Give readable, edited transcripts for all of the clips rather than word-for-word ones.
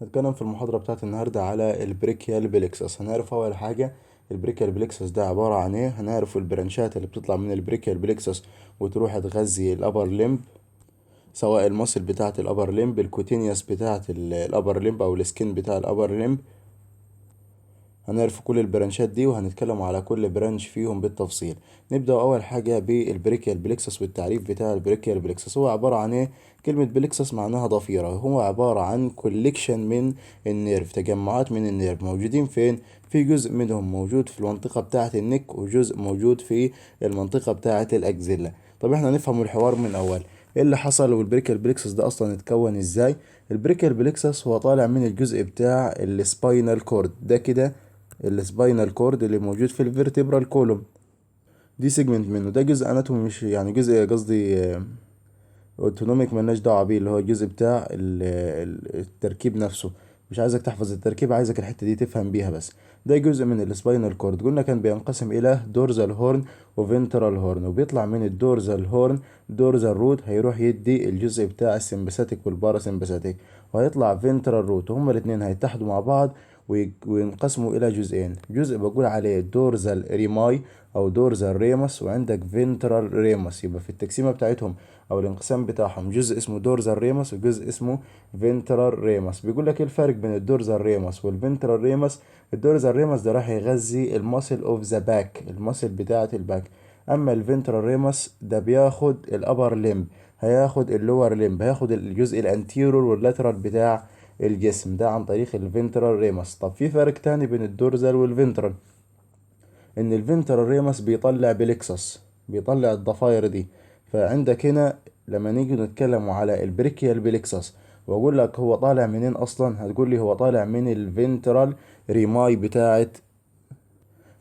هتكلم في المحاضرة بتاعت النهاردة على البريكيال بليكسس. هنعرف أول حاجة البريكيال بليكسس ده عبارة عن إيه. هنعرف البرانشات اللي بتطلع من البريكيال بليكسس وتروح تغذي الأبر ليمب، سواء المصل بتاعت الأبر ليمب، الكوتينيوس بتاعت الأبر ليمب أو السكين بتاع الأبر ليمب. هنعرف كل البرانشات دي وهنتكلم على كل برانش فيهم بالتفصيل. نبدأ أول حاجة بالبريكيال بليكسس، والتعريف بتاع البريكيال بليكسس هو عبارة عن إيه؟ كلمة بليكسس معناها ضفيرة. هو عبارة عن كوليكشن من النيرف، تجمعات من النيرف موجودين فين؟ في جزء منهم موجود في المنطقة بتاعة النك، وجزء موجود في المنطقة بتاعة الأكزيلا. طب احنا نفهم الحوار من أول. ايه اللي حصل والبريكيال بليكسس ده أصلا اتكون ازاي؟ البريكيال بليكسس هو طالع من الجزء بتاع السباينال كورد ده كده، السباينال كورد اللي موجود في الفيرتبرال كولوم. دي سيجمنت منه، ده جزء اناتومي، مش يعني جزء قصدي اوتونوميك، ملناش دعوه بيه، اللي هو الجزء بتاع التركيب نفسه. مش عايزك تحفظ التركيب، عايزك الحته دي تفهم بيها بس. ده جزء من السباينال كورد. قلنا كان بينقسم الى دورزال هورن وفنترال هورن، وبيطلع من الدورزال هورن دورزال روت، هيروح يدي الجزء بتاع السمباثيك والباراسمباثيك، وهيطلع فنترال روت، وهما الاثنين هيتحدوا مع بعض وينقسموا الى جزئين. جزء بقول عليه دورزال ريماي او دورزال ريمس، وعندك فنترال ريمس. يبقى في التقسيمه بتاعتهم او الانقسام بتاعهم جزء اسمه دورزال ريمس وجزء اسمه فينترال ريمس. بيقول لك ايه الفرق بين الدورزال ريمس والفينترال ريمس؟ الدورزال ريمس ده راح يغذي الماسل اوف ذا باك، الماسل بتاعه الباك. اما الفينترال ريمس ده بياخد الابر ليمب، هياخد اللور ليمب، هياخد الجزء الانتيرور واللاترال بتاع الجسم ده عن طريق الفينترال ريمس. طب في فرق تاني بين الدورزال والفينترال، ان الفنترال ريمس بيطلع بليكسس، بيطلع الضفاير دي. فعندك هنا لما نيجي نتكلم على البريكيال بليكسس واقول لك هو طالع منين اصلا، هتقول لي هو طالع من الفنترال ريماي بتاعه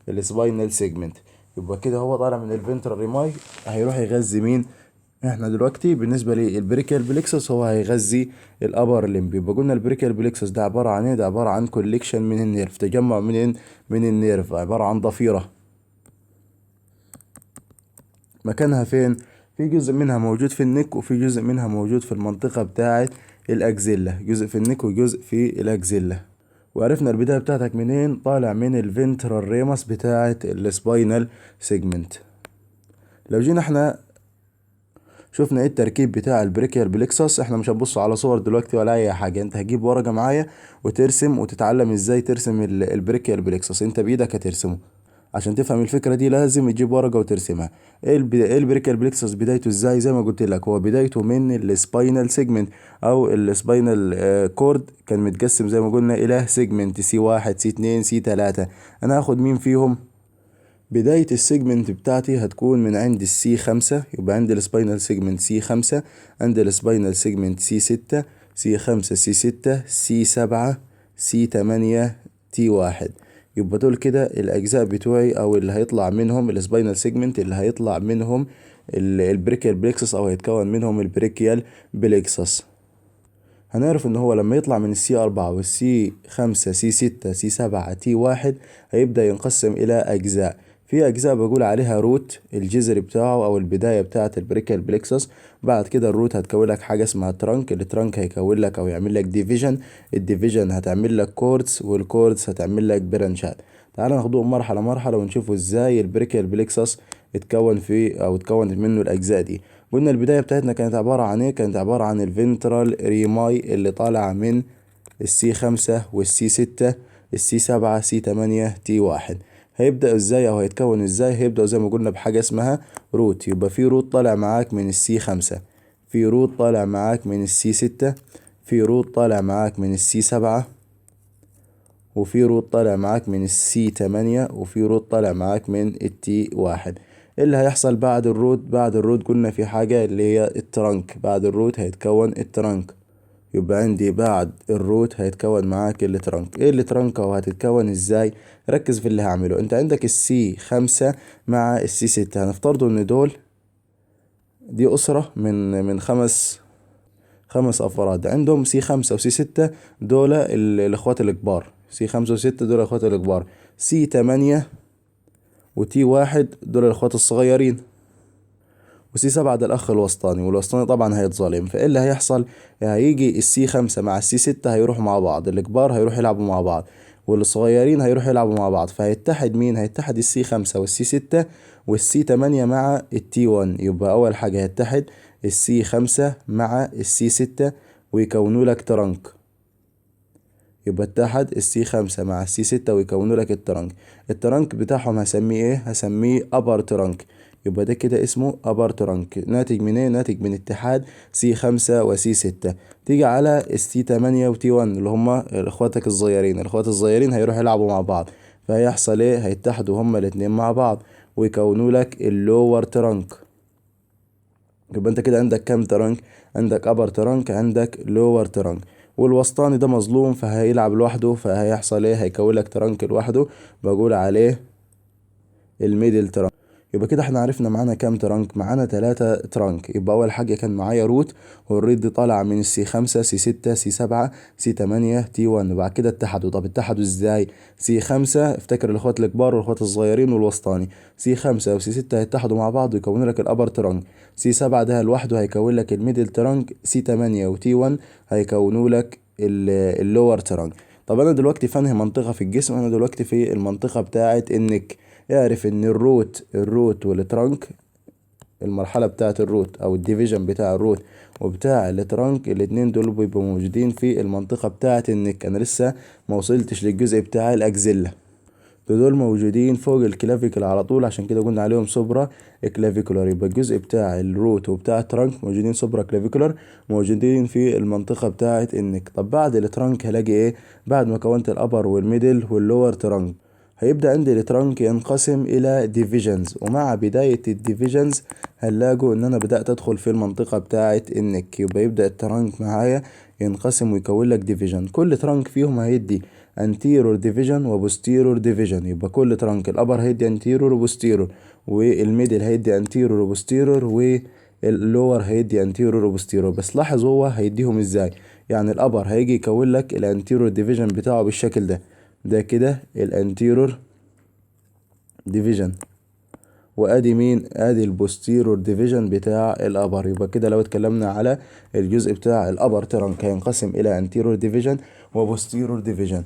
السباينال سيجمنت. يبقى كده هو طالع من الفنترال ريماي، هيروح يغذي مين؟ احنا دلوقتي بالنسبه للبريكيال بليكسس هو هيغذي الابر ليمب. يبقى قلنا البريكيال بليكسس ده عباره عن ايه؟ ده عباره عن كوليكشن من النيرف، تجمع من النيرف، عباره عن ضفيره. مكانها فين؟ في جزء منها موجود في النك، وفي جزء منها موجود في المنطقة بتاعة الأكزيلا، جزء في النك وجزء في الأكزيلا. وعرفنا البداية بتاعتك منين؟ طالع من الفنترال ريمس بتاعة السباينال سيجمنت. لو جينا احنا شفنا ايه التركيب بتاع البريكيال بليكسس، احنا مش هنبص على صور دلوقتي ولا اي حاجة، انت هتجيب ورقة معايا وترسم وتتعلم ازاي ترسم البريكيال بليكسس، انت بايدك هترسمه. عشان تفهم الفكرة دي لازم تجيب ورقة وترسمها. ايه البريكال بليكسس بدايته ازاي؟ زي ما قلت لك هو بدايته من السباينال سيجمنت او السباينال كورد، كان متقسم زي ما قلنا الى سيجمنت سي واحد سي اتنين سي تلاتة. انا هاخد مين فيهم؟ بداية السيجمنت بتاعتي هتكون من عند السي خمسة، يبقى عند السباينال سيجمنت سي خمسة، عند السباينال سيجمنت سي ستة، سي خمسة سي ستة سي سبعة سي تمانية تي واحد. يبقى دول كده الأجزاء بتوعي أو اللي هيطلع منهم السباينال سيجمنت، اللي هيطلع منهم البريكيال بليكسس أو هيتكون منهم البريكيال بليكسس. هنعرف ان هو لما يطلع من السي اربعة والسي خمسة سي ستة سي سبعة تي واحد هيبدأ ينقسم الى اجزاء. في اجزاء بقول عليها روت، الجذر بتاعه او البداية بتاعة البريكال بليكسس. بعد كده الروت هتكون لك حاجة اسمها ترانك، الترانك هيكون لك او يعمل لك ديفيجن، الديفيجن هتعمل لك كوردز، والكوردز هتعمل لك برانشات. تعال ناخدهم مرحلة مرحلة ونشوفوا ازاي البريكال بليكسس اتكون فيه او اتكونت منه الاجزاء دي. قلنا البداية بتاعتنا كانت عبارة عن ايه؟ كانت عبارة عن الفنترال ريماي اللي طالع من السي خمسة والسي ستة السي سبعة سي تمانية تي واحد. هيبدأ ازاي او هيتكون ازاي؟ هيبدأ زي ما قلنا بحاجة اسمها روت. يبقى في روت طالع معاك من السي خمسة، في روت طالع معاك من السي ستة، في روت طالع معاك من السي سبعة، وفي روت طالع معاك من السي تمانية، وفي روت طالع معاك من التي واحد. إيه اللي هيحصل بعد الروت؟ بعد الروت قلنا في حاجة اللي هي الترنك، بعد الروت هيتكون الترنك. يبقى عندي بعد الروت هيتكون معاك الترنك. ايه الترنك او هتتكون ازاي؟ ركز في اللي هعمله. انت عندك السي خمسة مع السي ستة، هنفترضوا ان دي اسرة من خمس افراد، عندهم سي خمسة وسي ستة، دول الاخوات الكبار، سي خمسة وستة دول الاخوات الكبار، سي تمانية وتي واحد دول الاخوات الصغيرين. وسي 7 ده الاخ الوسطاني، والوسطاني طبعا هيتظلم. فايه اللي هيحصل؟ هيجي السي 5 مع السي 6 هيروحوا مع بعض، الكبار هيروحوا يلعبوا مع بعض والصغيرين هيروحوا يلعبوا مع بعض، فهيتحد مين؟ هيتحد السي 5 والسي 6 والسي 8 مع التي 1. يبقى اول حاجة هيتحد السي 5 مع السي 6 ويكونوا لك ترنك. يبقى اتحد السي 5 مع السي 6 ويكونوا لك الترنك. الترنك بتاعهم هسميه ايه؟ هسميه ابر ترنك. يبقى ده كده اسمه ابر ترنك. ناتج من ايه؟ ناتج من اتحاد سي 5 وسي 6. تيجي على السي 8 وتي 1 اللي هما اخواتك الصغيرين، الاخوات الصغيرين هيروحوا يلعبوا مع بعض، فهيحصل ايه؟ هيتحدوا هما الاتنين مع بعض ويكونوا لك اللور ترنك. يبقى انت كده عندك كام ترنك؟ عندك ابر ترنك، عندك لور ترنك. والوسطاني ده مظلوم فهيلعب لوحده، فهيحصل ايه؟ هيكون لك ترنك لوحده، بقول عليه الميدل ترنك. يبقى كده احنا عرفنا معانا كام ترنك؟ معانا 3 ترنك. يبقى اول حاجة كان معايا روت، والروت دي طالعة من السي 5 سي 6 سي 7 سي 8 تي 1، وبعد كده اتحدوا. طب اتحدوا ازاي؟ سي 5 افتكر الاخوات الكبار والاخوات الصغيرين والوسطاني، سي 5 وسي 6 هيتحدوا مع بعض ويكونوا لك الابر ترنك، سي 7 ده لوحده هيكون لك الميدل ترنك، سي 8 وتي 1 هيكونوا لك اللور ترنك. طب انا دلوقتي في انهي منطقة في الجسم؟ انا دلوقتي في المنطقة بتاعت النك. اعرف ان الروت والترنك، المرحلة بتاعة الروت او الديفيجن بتاع الروت وبتاع الترنك، الاتنين دول بيبقوا موجودين في المنطقة بتاعة النك. انا لسه ما وصلتش للجزء بتاع الاكزيلا. دول موجودين فوق الكلافيكل على طول، عشان كده قلنا عليهم سوبرا كلافيكولار. يبقى الجزء بتاع الروت وبتاع الترنك موجودين سوبرا كلافيكولار، موجودين في المنطقة بتاعة النك. طب بعد الترنك هلاقي ايه؟ بعد ما كونت الابر والميدل واللور ترنك، هيبدأ عندي الترنك ينقسم إلى ديفيجنز، ومع بداية الديفيجنز هنلاقوا إن أنا بدأت أدخل في المنطقة بتاعة النك. يبقى يبدأ الترنك معايا ينقسم ويكون لك ديفيجن. كل ترنك فيهم هيدي anterior division و posterior division. يبقى كل ترنك الأبر هيدي anterior و posterior، والميدل هيدي anterior و posterior، واللور هيدي anterior و posterior. بس لاحظ هو هيديهم ازاي. يعني الأبر هيجي يكون لك الانتيرور ديفيجن بتاعه بالشكل ده، ده كده الانتيرور ديفيجن، وادي مين؟ ادي البوستيرور ديفيجن بتاع الابر. يبقى كده لو اتكلمنا على الجزء بتاع الابر ترنك هينقسم الى انتيرور ديفيجن وبوستيرور ديفيجن.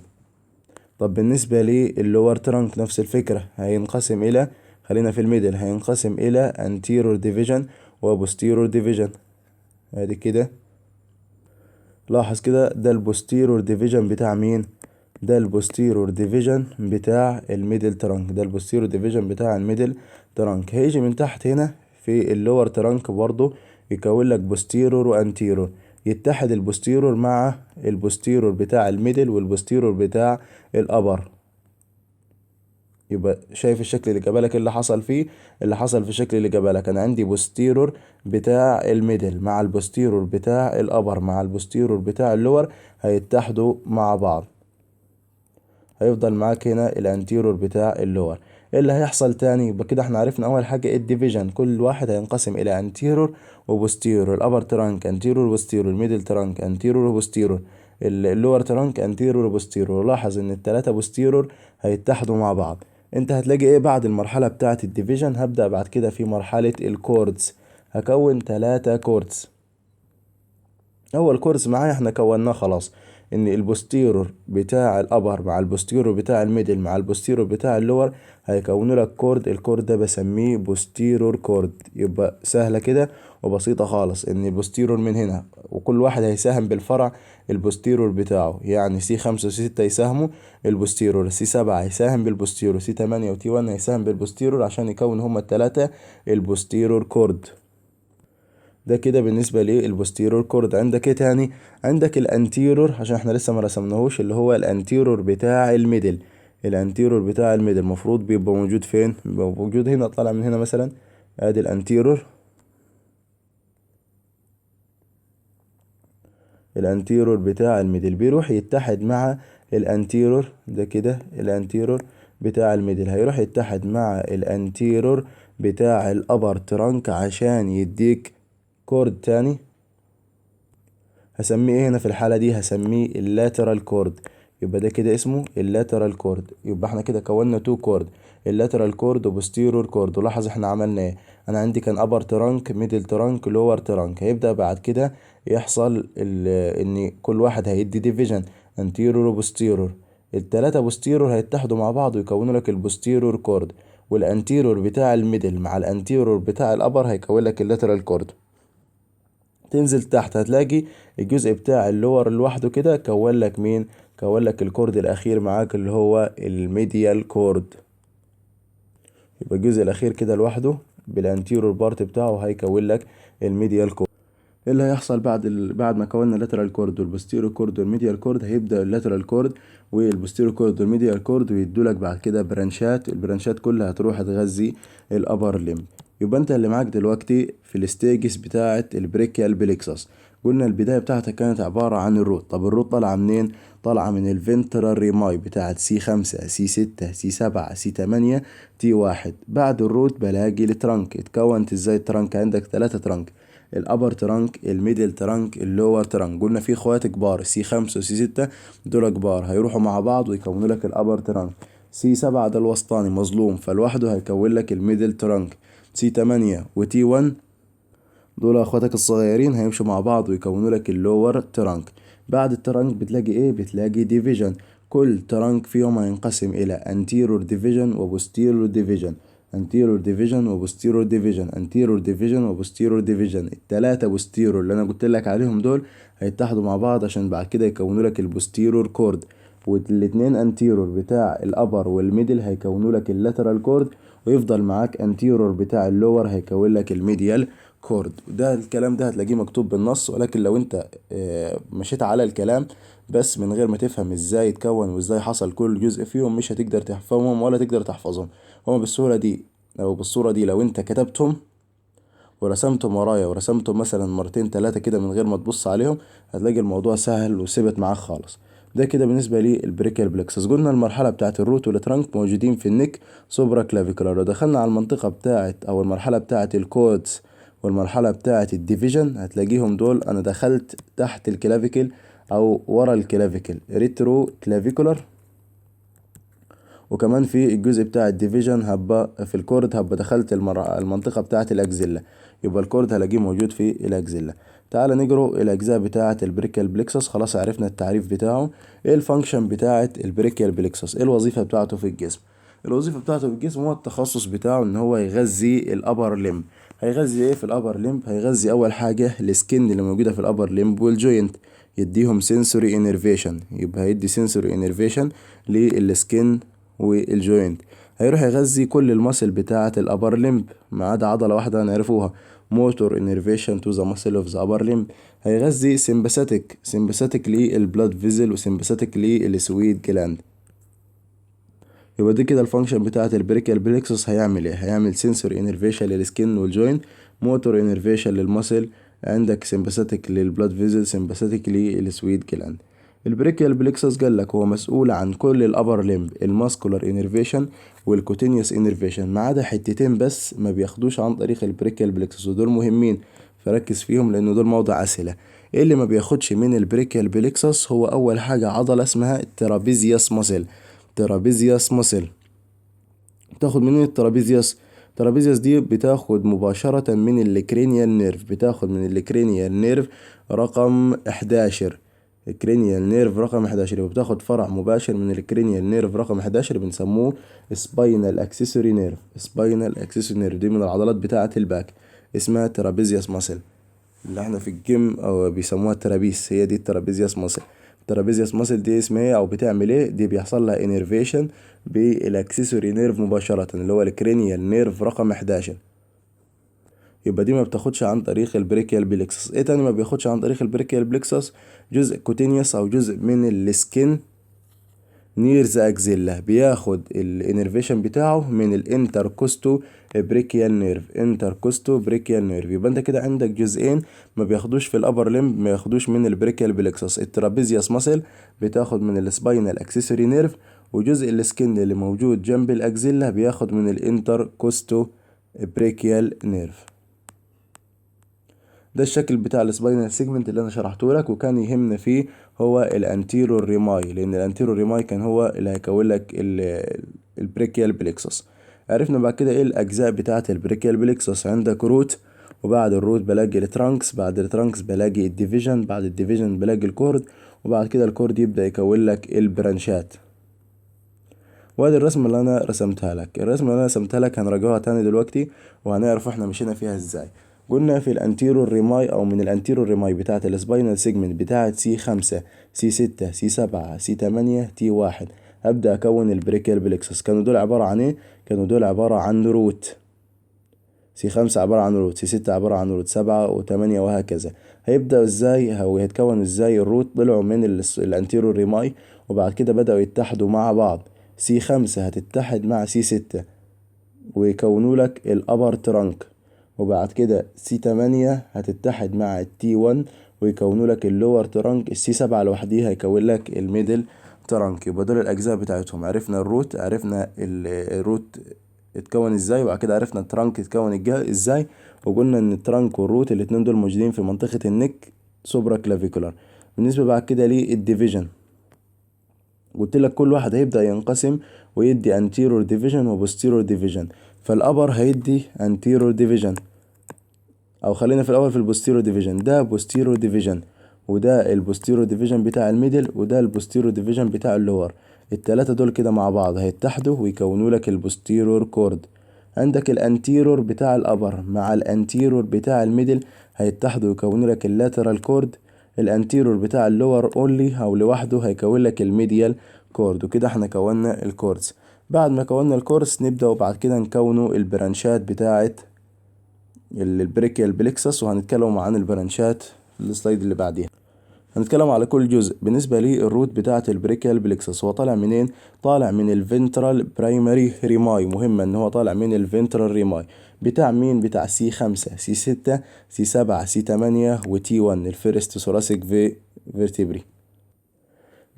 طب بالنسبة للور ترنك نفس الفكرة، هينقسم الى، خلينا في الميدل، هينقسم الى انتيرور ديفيجن وبوستيرور ديفيجن. ادي كده لاحظ كده، ده البوستيرور ديفيجن بتاع مين؟ ده البوستيرور ديفيجن بتاع الميدل ترانك، ده البوستيرور ديفيجن بتاع الميدل ترانك. هيجي من تحت هنا في اللور ترانك برضو يكون لك بوستيرور وانتيرور، يتحد البوستيرور مع البوستيرور بتاع الميدل والبوستيرور بتاع الابر. يبقى شايف الشكل اللي جابلك اللي حصل فيه؟ اللي حصل في الشكل اللي جابلك، انا عندي بوستيرور بتاع الميدل مع البوستيرور بتاع الابر مع البوستيرور بتاع اللور هيتحدوا مع بعض، هيفضل معاك هنا الانتيرور بتاع اللور. ايه اللي هيحصل تاني؟ يبقى كده احنا عرفنا اول حاجه الديفيجن، كل واحد هينقسم الى انتيرور وبوستيرور. الابر ترانك انتيرور وبوستيرور، الميدل ترانك انتيرور وبوستيرور، اللور ترانك انتيرور وبوستيرور. لاحظ ان التلاتة بوستيرور هيتحدوا مع بعض. انت هتلاقي ايه بعد المرحله بتاعه الديفيجن؟ هبدا بعد كده في مرحله الكوردز، هكون 3 كوردز. اول كورس معايا احنا كوناه خلاص، ان البوستيرور بتاع الابر مع البوستيرور بتاع الميدل مع البوستيرور بتاع اللور هيكونوا لك كورد. الكورد ده بسميه بوستيرور كورد. يبقى سهلة كده وبسيطة خالص، ان البوستيرور من هنا وكل واحد هيساهم بالفرع البوستيرور بتاعه. يعني سي 5 وسي 6 يساهموا البوستيرور، سي 7 هيساهم بالبوستيرور، سي 8 وتي 1 هيساهم بالبوستيرور، عشان يكون هما التلاتة البوستيرور كورد. ده كده بالنسبة للبوستيرور كورد. عندك ايه تاني؟ عندك الانتيرور، عشان احنا لسه ما رسمناهوش، اللي هو الانتيرور بتاع الميدل. الانتيرور بتاع الميدل المفروض بيبقى موجود فين؟ بيبقى موجود هنا، طالع من هنا مثلا، ادي الانتيرور. الانتيرور بتاع الميدل بيروح يتحد مع الانتيرور، ده كده الانتيرور بتاع الميدل هيروح يتحد مع الانتيرور بتاع الابر ترانك عشان يديك كورد تاني. هسميه ايه هنا في الحالة دي؟ هسميه اللاترال كورد. يبقى ده كده اسمه اللاترال كورد. يبقى احنا كده كونا تو كورد، اللاترال كورد وبوستيرور كورد. ولاحظ احنا عملنا ايه، انا عندي كان ابر ترانك، ميدل ترانك، لور ترانك. هيبدأ بعد كده يحصل ان كل واحد هيدي ديفيجن، انتيرور وبوستيرور. التلاتة بوستيرور هيتحدوا مع بعض ويكونوا لك البوستيرور كورد، والانتيرور بتاع الميدل مع الانتيرور بتاع الابر هيكون لك اللاترال كورد. تنزل تحت هتلاقي الجزء بتاع اللور لوحده كده كون لك مين، كون لك الكورد الاخير معاك اللي هو الميديال كورد. يبقى الجزء الاخير كده لوحده بالانتيرور بارت بتاعه هيكون لك الميديال كورد. ايه اللي هيحصل بعد ما كوننا اللاترال كورد والبوستيرو كورد والميديال كورد؟ هيبدا اللاترال كورد والبوستيرو كورد والميديال كورد ويدولك بعد كده برانشات. البرانشات كلها هتروح تغذي الابر ليم. يبقى انت اللي معاك دلوقتي في الستيجز بتاعه البريكيال بليكسس. قلنا البدايه بتاعتها كانت عباره عن الروت. طب الروت طالعه منين؟ طالعه من الفنترال ريماي بتاعه سي 5 سي 6 سي 7 سي 8 تي 1. بعد الروت بلاقي الترنك. اتكونت ازاي الترنك؟ عندك 3 ترنك، الابر ترانك، الميدل ترانك، اللور ترانك. قلنا في اخوات كبار سي 5 وسي 6 دول كبار هيروحوا مع بعض ويكونوا لك الابر ترانك. سي 7 ده الوسطاني مظلوم فلوحده هيكون لك الميدل ترانك. سي 8 وتي 1 دول اخواتك الصغيرين هيمشوا مع بعض ويكونوا لك اللور ترانك. بعد الترانك بتلاقي ايه؟ بتلاقي ديفيجن. كل ترانك فيهم هينقسم الى anterior division و posterior division، anterior division و posterior division، anterior division و posterior division. التلاتة posterior اللي انا قلت لك عليهم دول هيتحدوا مع بعض عشان بعد كده يكونوا لك البوستيرور كورد، والاتنين anterior بتاع الابر والميدل هيكونوا لك اللاترال كورد، ويفضل معاك anterior بتاع اللور هيكون لك الميديال كورد. ده الكلام ده هتلاقيه مكتوب بالنص، ولكن لو انت مشيت على الكلام بس من غير ما تفهم ازاي يتكون وازاي حصل كل جزء فيهم مش هتقدر تفهمهم ولا تقدر تحفظهم. هما بالسهولة دي او بالصورة دي لو انت كتبتهم ورسمتهم ورايا ورسمتهم مثلا مرتين تلاتة كده من غير ما تبص عليهم هتلاقي الموضوع سهل وثبت معاك خالص. ده كده بالنسبة لي البريكال بلكسس. قلنا المرحلة بتاعت الروت والترانك موجودين في النك سوبرا كلافيكولار. لو دخلنا على المنطقة بتاعت او المرحلة بتاعت الكودز والمرحلة بتاعت الديفيجن هتلاقيهم دول انا دخلت تحت الكلافيكل او ورا الكلافيكل ريترو كلافيكولار. وكمان في الجزء بتاع الديفيجن هبقى في الكورد هبقى دخلت المنطقة بتاعة الأكزيلا. يبقى الكورد هلاقيه موجود في الأكزيلا. تعال نقرأ الأجزاء بتاعة البريكيال بليكسس. خلاص عرفنا التعريف بتاعه. ايه الفانكشن بتاعة البريكيال بليكسس؟ ايه الوظيفة بتاعته في الجسم؟ الوظيفة بتاعته في الجسم هو التخصص بتاعه ان هو يغذي الابر ليمب. هيغذي ايه في الابر ليمب؟ هيغذي اول حاجة السكن اللي موجودة في الابر ليمب والجوينت، يديهم سنسوري انرفيشن. يبقى هيدي سنسوري انرفيشن للسكن والجوينت. هيروح يغذي كل المسل بتاعة الابر ليمب ما عدا عضلة واحدة نعرفوها، موتور انرفيشن تو ذا مسل اوف ذا ابر ليمب. هيغذي سمباثيك للبلاد فيزل وسمباثيك للسويت جلاند. يبقى دي كده الفانكشن بتاعة البريكيال بليكسس. هيعمل ايه؟ هيعمل سنسوري انرفيشن للسكن والجوينت، موتور انرفيشن للمسل، عندك سمباثيك للبلاد فيزل، سمباثيك للسويت جلاند. البريكيال بليكسس قال لك هو مسؤول عن كل الابر ليمب، الماسكولار انرفيشن والكوتينيوس انرفيشن، ما عدا حتتين بس ما بياخدوش عن طريق البريكيال بليكسس ودول مهمين فركز فيهم لان دول موضع اسئله. ايه اللي ما بياخدش من البريكيال بليكسس؟ هو اول حاجه عضله اسمها الترابيزيوس ماسل. ترابيزيوس ماسل بتاخد منين الترابيزيوس؟ الترابيزيوس دي بتاخد مباشرة من الكرينيال نيرف، بتاخد من الكرينيال نيرف رقم 11. الكرينيال نيرف رقم 11 يبقى بتاخد فرع مباشر من الكرينيال نيرف رقم 11 بنسموه سباينال اكسسوري نيرف. سباينال اكسسوري نيرف دي من العضلات بتاعة الباك اسمها ترابيزيوس ماسل اللي احنا في الجيم او بيسموها الترابيس، هي دي الترابيزيوس ماسل. الترابيزيوس ماسل دي اسمها ايه او بتعمل ايه؟ دي بيحصل لها انرفيشن بالاكسسوري نيرف مباشرة اللي هو الكرينيال نيرف رقم 11. يبقى دي ما بتاخدش عن طريق البريكيال بليكسس. ايه تاني ما بياخدش عن طريق البريكيال بليكسس؟ جزء كوتينيوس او جزء من السكين نير ذا اكزيلا، بياخد الانرفيشن بتاعه من الانتركوستو بريكيال نيرف. انتركوستو بريكيال نيرف. يبقى انت كده عندك جزئين ما بياخدوش في الابر ليمب، ما ياخدوش من البريكيال بلكسس. الترابيزيوس ماسل بتاخد من السباينال اكسسوري نيرف، وجزء السكن اللي موجود جنب الاكزيلا بياخد من الانتركوستو بريكيال نيرف. ده الشكل بتاع السباينال سيجمنت اللي انا شرحته لك، وكان يهمنا فيه هو الانتيرور ريماي، لان الانتيرور ريماي كان هو اللي هيكون لك البريكيال بليكسس. عرفنا بعد كده ايه الاجزاء بتاعه البريكيال بليكسس. عندك روت، وبعد الروت بلاقي الترانكس، بعد الترانكس بلاقي الديفيجن، بعد الديفيجن بلاقي الكورد، وبعد كده الكورد يبدأ يكون لك البرانشات. وادي الرسمة اللي انا رسمتها لك. الرسمة اللي انا رسمتها لك هنراجعها تاني دلوقتي وهنعرف احنا مشينا فيها ازاي. قلنا في الانتيرور ريماي او من الانتيرور ريماي بتاعة السباينال سيجمنت بتاعة C5 C6 C7 C8 T1 هبدأ اكون البريكيال بليكسس. كانوا دول عبارة عن ايه؟ كانوا دول عبارة عن روت. C5 عبارة عن روت، C6 عبارة عن روت، 7 و8 وهكذا. هيبدأ ازاي او هيتكون ازاي؟ الروت طلعوا من الانتيرور ريماي وبعد كده بدأوا يتحدوا مع بعض. C5 هتتحد مع C6 ويكونوا لك الابر ترانك، وبعد كده C8 هتتحد مع T1 ويكونوا لك اللور ترانك. C7 لوحديها هيكون لك الميدل ترانك. يبقى دول الاجزاء بتاعتهم. عرفنا الروت، عرفنا الروت اتكون ازاي، وبعد كده عرفنا الترانك اتكون ازاي، وقلنا ان الترانك والروت الاتنين دول موجودين في منطقة النك سوبرا كلافيكولار. بالنسبة بعد كده للديفيجن، قلت لك كل واحد هيبدأ ينقسم ويدي anterior division و posterior division. فالأبر هيدي anterior division، أو خلينا في الأول في البوستيرو division. ده posterior division، وده البوستيرو division بتاع الميدل، وده البوستيرو division بتاع اللور. التلاتة دول كده مع بعض هيتحدوا ويكونوا لك البوستيرور كورد. عندك الانتيرور بتاع الأبر مع الانتيرور بتاع الميدل هيتحدوا ويكونوا لك اللاترال كورد. الانتيرور بتاع اللور اونلي او لوحده هيكون لك الميديال كورد. وكده احنا كونا الكوردز. بعد ما كونا الكوردز نبدأ وبعد كده نكونوا البرانشات بتاعة البريكيال بليكسس، وهنتكلم عن البرانشات في السلايد اللي بعديها. هنتكلم على كل جزء. بالنسبة لي الروت بتاعة البريكيال بليكسس هو طالع منين؟ طالع من الفنترال برايمري ريماي. مهمة ان هو طالع من الفنترال ريماي بتاع مين؟ بتاع C5 C6 C7 C8 وT1 الفيرست ثوراسيك فيرتبري.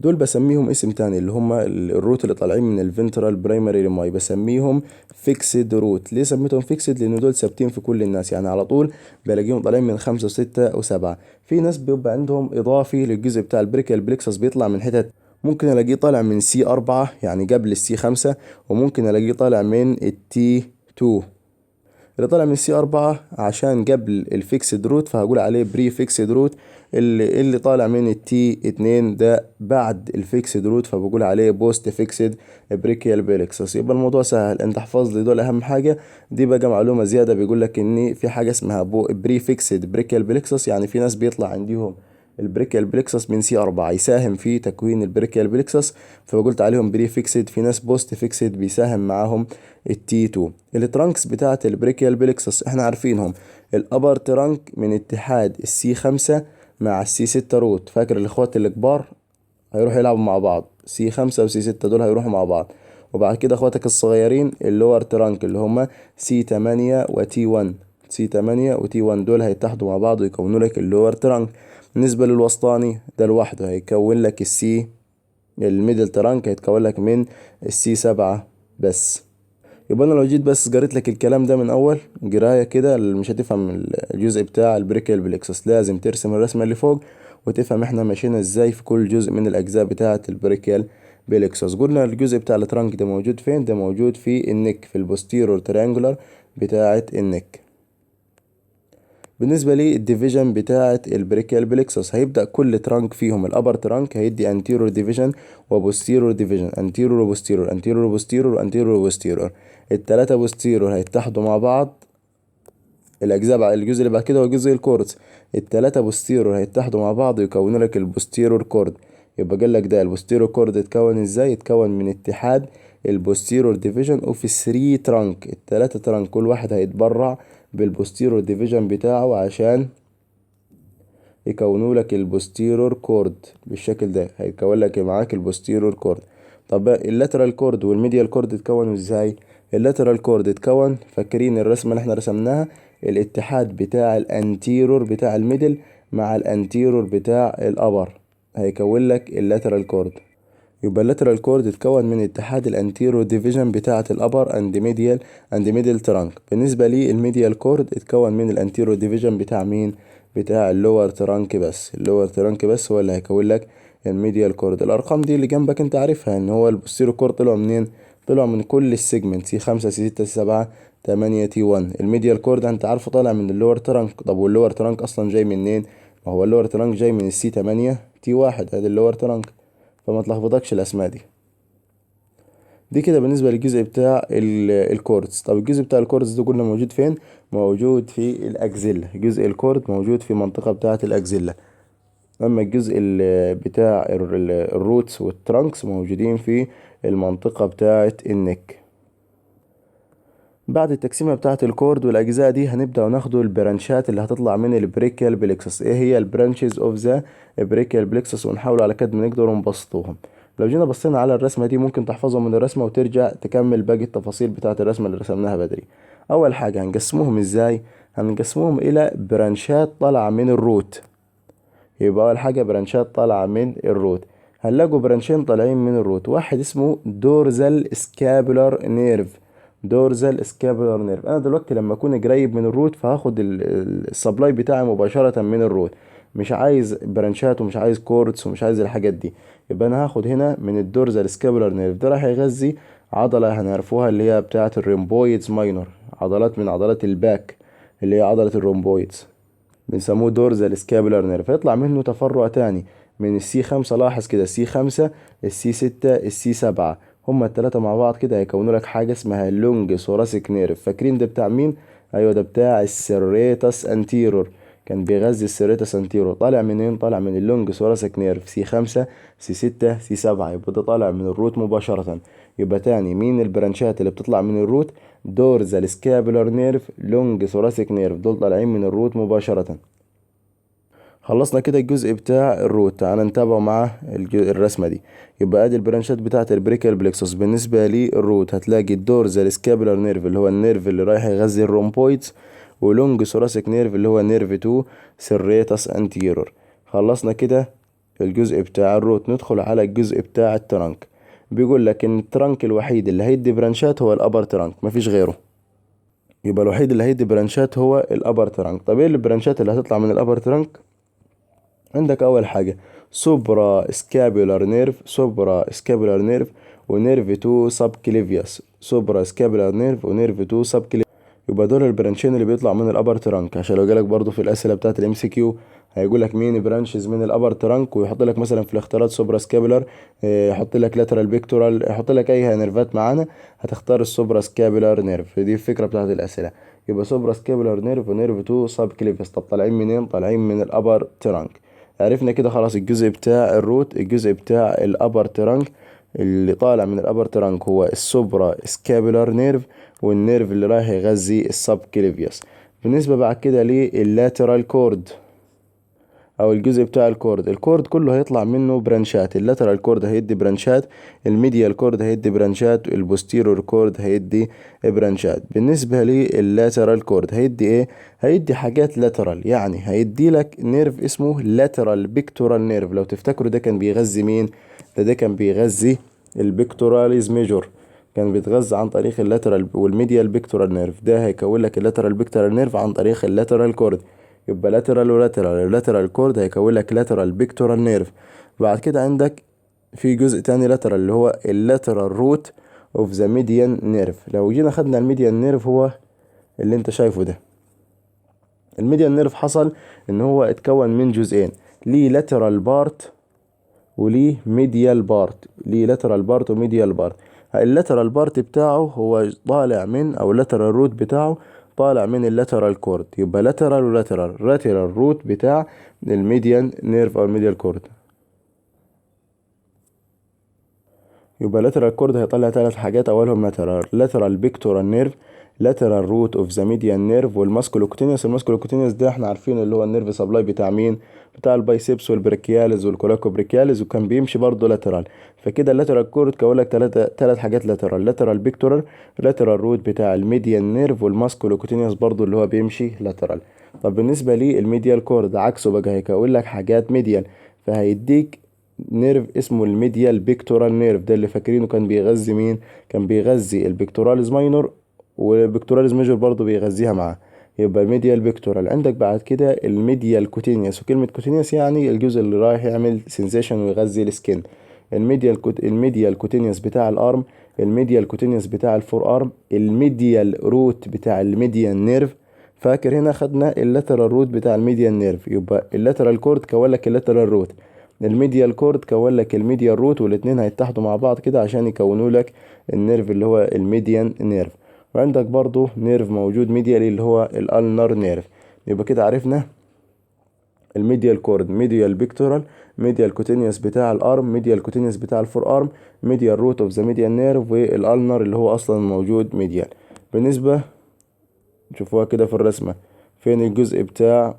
دول بسميهم اسم تاني، اللي هم الروت اللي طالعين من الفنترال برايمري ريماي بسميهم فيكسد روت. ليه سميتهم فيكسد؟ لان دول ثابتين في كل الناس، يعني على طول بلاقيهم طالعين من 5 و6 و7. في ناس بيبقى عندهم اضافي للجزء بتاع البريكال بليكسس بيطلع من حتت، ممكن الاقيه طالع من C4 يعني قبل C5، وممكن الاقيه طالع من T2. اللي طالع من C4 عشان قبل الفيكسد روت فهقول عليه بري فيكسد روت. اللي طالع من T2 ده بعد الفيكسد روت فبقول عليه بوست فيكسد بريكيال بليكسس. يبقى الموضوع سهل، انت احفظ لي دول اهم حاجة. دي بقى معلومة زيادة، بيقول لك ان في حاجة اسمها بري فيكسد بريكيال بليكسس، يعني في ناس بيطلع عندهم البريكيال بليكسس من C4 يساهم في تكوين البريكيال بليكسس فقلت عليهم بري فيكسد. في ناس بوست فيكسد بيساهم معاهم T2. الترانكس بتاعت البريكيال بليكسس احنا عارفينهم. الابر ترانك من اتحاد C5 مع C6 روت. فاكر الاخوات الكبار هيروحوا يلعبوا مع بعض، C5 وC6 دول هيروحوا مع بعض. وبعد كده اخواتك الصغيرين اللور ترانك اللي هم C8 وT1. C8 وT1 دول هيتحدوا مع بعض ويكونوا لك اللور ترانك. بالنسبة للوسطاني ده لوحده هيكون لك الميدل ترانك هيتكون لك من C7 بس. يبقى انا لو جيت بس قريت لك الكلام ده من اول قرايه كده مش هتفهم الجزء بتاع البريكيال بليكسس. لازم ترسم الرسمه اللي فوق وتفهم احنا ماشيين ازاي في كل جزء من الاجزاء بتاعه البريكيال بليكسس. قلنا الجزء بتاع الترانك ده موجود فين؟ ده موجود في النك، في البوستيرور تريانجولار بتاعه النك. بالنسبة لي الديفيجن بتاعة البريكيال بليكسس هيبدأ كل ترانك فيهم الأبر ترانك هيدي انتيرور ديفيجن وبوستيرور ديفيجن، انتيرور وبوستيرور، انتيرور وبوستيرور، وانتيرور وبوستيرور. التلاتة بوستيرور هيتحدوا مع بعض. الجزء اللي بعد كده هو جزء الكورد. التلاتة بوستيرور هيتحدوا مع بعض ويكونوا لك البوستيرور كورد. يبقى قال لك ده البوستيرور كورد اتكون ازاي؟ اتكون من اتحاد البوستيرور ديفيجن اوف 3 ترانك. التلاتة ترانك كل واحد هيتبرع بالبوستيرور ديفيجن بتاعه عشان يكونوا لك البوستيرور كورد. بالشكل ده هيكون لك معاك البوستيرور كورد. طب اللاترال كورد والميديال كورد اتكونوا ازاي؟ اللاترال كورد اتكون، فاكرين الرسمة اللي احنا رسمناها؟ الاتحاد بتاع الانتيرور بتاع الميدل مع الانتيرور بتاع الابر هيكون لك اللاترال كورد. يبقى اللاترال كورد اتكون من اتحاد الانتيرو ديفيجن بتاعة الابر اند ميديال ترانك. بالنسبة لي الميديال كورد اتكون من الانتيرو ديفيجن بتاع مين؟ بتاع اللور ترانك بس. اللور ترانك بس هو اللي هيكون لك الميديال كورد. الارقام دي اللي جنبك انت عارفها، ان هو البوستيرو كورد طلعوا منين؟ طلعوا من كل السيجمنت سي 5 سي 6 سي 7 8 تي 1. الميديال كورد انت عارفه طالع من اللور ترانك. طب واللور ترانك اصلا جاي منين؟ ما هو اللور ترانك جاي من السي 8 تي 1، ادي اللور ترانك. فما تلخبطكش الاسماء دي. دي كده بالنسبة للجزء بتاع الكوردز. طب الجزء بتاع الكوردز ده قلنا موجود فين؟ موجود في الأكزيلا. جزء الكورد موجود في المنطقة بتاعة الأكزيلا. أما الجزء بتاع الروتس والترانكس موجودين في المنطقة بتاعة النك. بعد التقسيمة بتاعة الكورد والأجزاء دي هنبدأ ناخدوا البرانشات اللي هتطلع من البريكيال بليكسس. ايه هي البرانشز اوف ذا بريكيال بليكسس، ونحاول على قد ما نقدر نبسطوهم. لو جينا بصينا على الرسمة دي ممكن تحفظهم من الرسمة وترجع تكمل باقي التفاصيل بتاعة الرسمة اللي رسمناها بدري. أول حاجة هنقسموهم ازاي؟ هنقسموهم إلى برانشات طالعة من الروت. يبقى أول حاجة برانشات طالعة من الروت. هنلاقوا برانشين طالعين من الروت، واحد اسمه دورزال سكابولار نيرف. دورزال سكابولار نيرف. انا دلوقتي لما اكون قريب من الروت فهاخد السبلاي بتاعي مباشرة من الروت، مش عايز برانشات ومش عايز كوردز ومش عايز الحاجات دي. يبقى انا هاخد هنا من الدورزال سكابولار نيرف. ده راح يغذي عضلة هنعرفوها اللي هي بتاعة الريمبويدز ماينور، عضلات من عضلات الباك اللي هي عضلة الرومبويدز، بنسموه دورزال سكابولار نيرف. هيطلع منه تفرع تاني من السي 5. لاحظ كده السي 5 السي 6 السي 7 هما التلاتة مع بعض كده هيكونوا لك حاجة اسمها اللونج ثوراسيك نيرف. فاكرين ده بتاع مين؟ ايوه ده بتاع السيريتاس انتيرور. كان بيغذي السيريتاس انتيرور. طالع منين؟ طالع من اللونج ثوراسيك نيرف سي 5 سي 6 سي 7. يبقى ده طالع من الروت مباشرة. يبقى تاني مين البرانشات اللي بتطلع من الروت؟ دورزال سكابولار نيرف، لونج ثوراسيك نيرف، دول طالعين من الروت مباشرة. خلصنا كده الجزء بتاع الروت. تعالى نتابعه مع الرسمة دي. يبقى ادي البرانشات بتاعت البريكال بليكسوس. بالنسبة للروت هتلاقي الدورزال سكابولار نيرف اللي هو النيرف اللي رايح يغذي الرومبويدز، ولونج ثوراسيك نيرف اللي هو نيرف 2 سيريتاس انتيرور. خلصنا كده الجزء بتاع الروت. ندخل على الجزء بتاع الترنك. بيقول لك ان الترنك الوحيد اللي هيدي برانشات هو الابر ترنك، مفيش غيره. يبقى الوحيد اللي هيدي برانشات هو الابر ترنك. طب ايه البرانشات اللي هتطلع من الابر ترنك؟ عندك اول حاجه سوبرا سكابولار نيرف، سوبرا سكابولار نيرف ونيرف 2 سب كليفيوس. سوبرا سكابولار نيرف ونيرف 2 سب كليفيوس. يبقى دول البرانشين اللي بيطلع من الابر ترانك. عشان لو جالك برضو في الاسئله بتاعه الام سي كيو هيقول لك مين برانشز من الابر ترانك، ويحط لك مثلا في الاختيارات سوبرا سكابولار، يحط لك لاترال بيكتورال، يحط لك اي نيرفات معانا، هتختار السوبرا سكابولار نيرف. دي الفكره بتاعه الاسئله. يبقى سوبرا سكابولار نيرف ونيرف 2 سب كليفيوس. طب طالعين منين؟ طالعين من الابر ترانك. عرفنا كده خلاص الجزء بتاع الروت. الجزء بتاع الابر ترانك اللي طالع من الابر ترانك هو السوبرا سكابولار نيرف، والنيرف اللي رايح يغذي السب كليفيوس. بالنسبة بعد كده لللاترال كورد او الجزء بتاع الكورد، الكورد كله هيطلع منه برانشات. اللاترال كورد هيدي برانشات، الميديال كورد هيدي برانشات، البوستيرور كورد هيدي برانشات. بالنسبة لللاترال كورد هيدي ايه؟ هيدي حاجات لاترال، يعني هيدي لك نيرف اسمه لاترال بيكتورال نيرف. لو تفتكروا ده كان بيغذي مين؟ ده كان بيغذي البيكتوراليز ميجور، كان بيتغذى عن طريق اللاترال والميديال بيكتورال نيرف. ده هيكون لك اللاترال بيكتورال نيرف عن طريق اللاترال كورد. يبقى لاترال ولاترال. اللاترال كورد هيكون لك لاترال بيكتورال نيرف. بعد كده عندك في جزء تاني لاترال اللي هو اللاترال روت اوف ذا ميديان نيرف. لو جينا خدنا الميديان نيرف هو اللي انت شايفه ده. الميديان نيرف حصل ان هو اتكون من جزئين، ليه لاترال بارت وليه ميديال بارت. ليه لاترال بارت وميديال بارت. اللاترال بارت بتاعه هو طالع من، او اللاترال روت بتاعه طالع من اللاترال كورد. يبقى لاترال ولاترال. لاترال روت بتاع الميديان نيرف او الميديال كورد. يبقى لاترال كورد هيطلع ثلاث حاجات، اولهم لاترال بيكتورال نيرف، لاترال روت اوف ذا ميديان نيرف، والماسكولوكوتينيوس. الماسكولوكوتينيوس ده احنا عارفين اللي هو النيرف سبلاي بتاع مين؟ بتاع البايسبس والبريكيالز والكولاكوبريكيالز، وكان بيمشي برضه لاترال. فكده اللاترال كورد كون لك ثلاث حاجات لاترال، لاترال بيكتورال، لاترال روت بتاع الميديان نيرف، والماسكولوكوتينيوس برضه اللي هو بيمشي لاترال. طب بالنسبه لي الميديال كورد عكسه بقى، هيكون لك حاجات ميديال، فهيديك نيرف اسمه الميديال بيكتورال نيرف. ده اللي فاكرينه كان بيغذي مين؟ كان بيغذي البيكتوراليز ماينور، والبيكتوراليز ميجور برضه بيغذيها معاه. يبقى الميديال بيكتورال. عندك بعد كده الميديال كوتينيوس، وكلمة كوتينيوس يعني الجزء اللي رايح يعمل سensation ويغذي السكين. الميديال كوتينيوس بتاع الارم، الميديال كوتينيوس بتاع الفور ارم، الميديال روت بتاع الميديان نيرف. فاكر هنا خدنا اللاترال روت بتاع الميديان نيرف، يبقى اللاترال كورد كون لك اللاترال روت، الميديال كورد كون لك الميديال روت، والاتنين هيتحدوا مع بعض كده عشان يكونوا لك النيرف اللي هو الميديان نيرف. وعندك برضو نيرف موجود ميديالي اللي هو الالنر نيرف. يبقى كده عرفنا الميديال كورد، ميديال بيكتورال، ميديال كوتينيوس بتاع الارم، ميديال كوتينيوس بتاع الفور ارم، ميديال روت اوف ذا ميديال نيرف، والالنر اللي هو اصلا موجود ميديال. بالنسبه نشوفوها كده في الرسمه، فين الجزء بتاع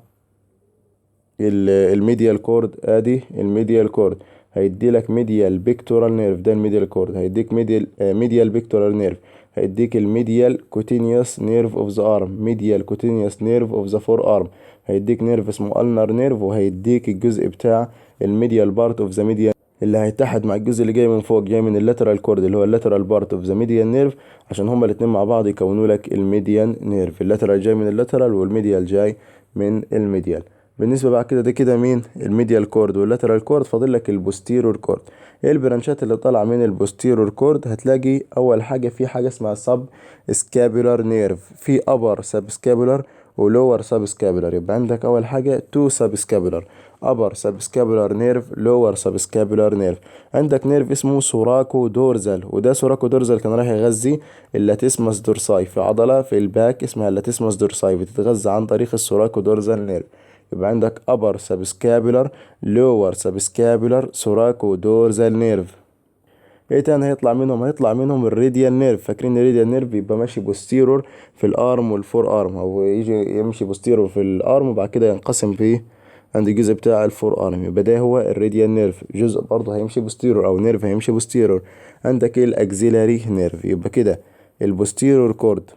الميديال كورد؟ ادي الميديال كورد، هيدي لك ميديال بيكتورال نيرف، ده الميديال كورد، هيديك ميديال بيكتورال نيرف، هيديك الميديال كوتينيوس نيرف اوف ذا ارم، ميديال كوتينيوس نيرف اوف ذا فور ارم، هيديك نيرف اسمه النر نيرف، وهيديك الجزء بتاع الميديال بارت اوف ذا ميديال اللي هيتحد مع الجزء اللي جاي من فوق، جاي من اللاترال كورد اللي هو اللاترال بارت اوف ذا ميديال نيرف، عشان هما الاتنين مع بعض يكونوا لك الميديان نيرف. اللاترال جاي من اللاترال والميديال جاي من الميديال. بالنسبه بقى كده، ده كده مين؟ الميديال كورد واللاترال كورد. فاضل لك البوستيرور كورد. ايه البرانشات اللي طالعه من البوستيرور كورد؟ هتلاقي اول حاجه في حاجه اسمها سب سكابولار نيرف، في ابر سب سكابولار ولور سب سكابولار. يبقى عندك اول حاجه تو سب سكابولار، ابر سب سكابولار نيرف، لور سب سكابولار نيرف. عندك نيرف اسمه سوراكو دورزال، وده سوراكو دورزال كان رايح يغذي اللاتيسماس دورساي، في عضله في الباك اسمها اللاتيسماس دورساي بتتغذى عن طريق السوراكو دورزال نيرف. يبقى عندك upper subscapular lower subscapular thoraco dorsal nerve. ايه تاني هيطلع منهم؟ هيطلع منهم الراديال نيرف. فاكرين الراديال نيرف بيبقى ماشي بوستيرور في الارم والفور ارم، او يجي يمشي بوستيرور في الارم وبعد كده ينقسم فيه عند الجزء بتاع الفور ارم. يبقى ده هو الراديال نيرف، جزء برضه هيمشي بوستيرور او نيرف هيمشي بوستيرور. عندك ايه؟ الاكزيلاري نيرف. يبقى كده البوستيرور كورد،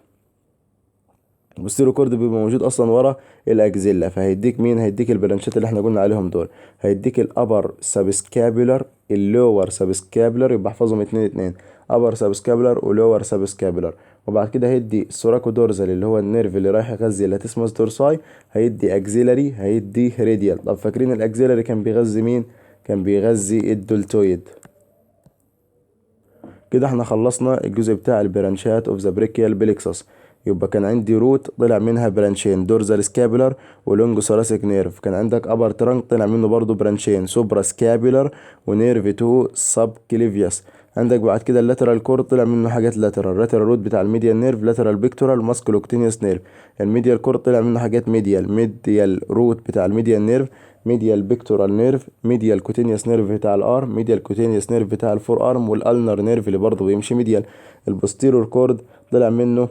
البوستيرو كورد بيبقى موجود اصلا ورا الاكزيلا، فهيديك مين؟ هيديك البرانشات اللي احنا قلنا عليهم دول. هيديك الابر سابسكابولار، اللور سابسكابولار، يبقى احفظهم اتنين اتنين، ابر سابسكابولار ولور سابسكابولار. وبعد كده هيدي السوراكو دورزال اللي هو النيرف اللي رايح يغذي اللاتيسماس دورساي، هيدي اكزيلاري، هيدي راديال. طب فاكرين الاكزيلاري كان بيغذي مين؟ كان بيغذي الدلتويد. كده احنا خلصنا الجزء بتاع البرانشات اوف ذا بريكيال بليكسس. يبقى كان عندي روت طلع منها برانشين، دورزال سكابولار ولونجو ثوراسيك نيرف. كان عندك ابر ترانك طلع منه برضو برانشين، سوبرا سكابولار ونيرف 2 سب كليفيوس. عندك بعد كده اللاترال كورد طلع منه حاجات لاترال، لاترال روت بتاع الميديال نيرف، لاترال بيكتورال، ماسكولوكتينيوس نيرف. الميديال كورد طلع منه حاجات ميديال روت بتاع الميديال نيرف، ميديال بيكتورال نيرف، ميديال كوتينيوس نيرف بتاع الارم، ميديال كوتينيوس نيرف بتاع الفور ارم، والالنر نيرف اللي برضه بيمشي ميديال. البوستيرور كورد طلع منه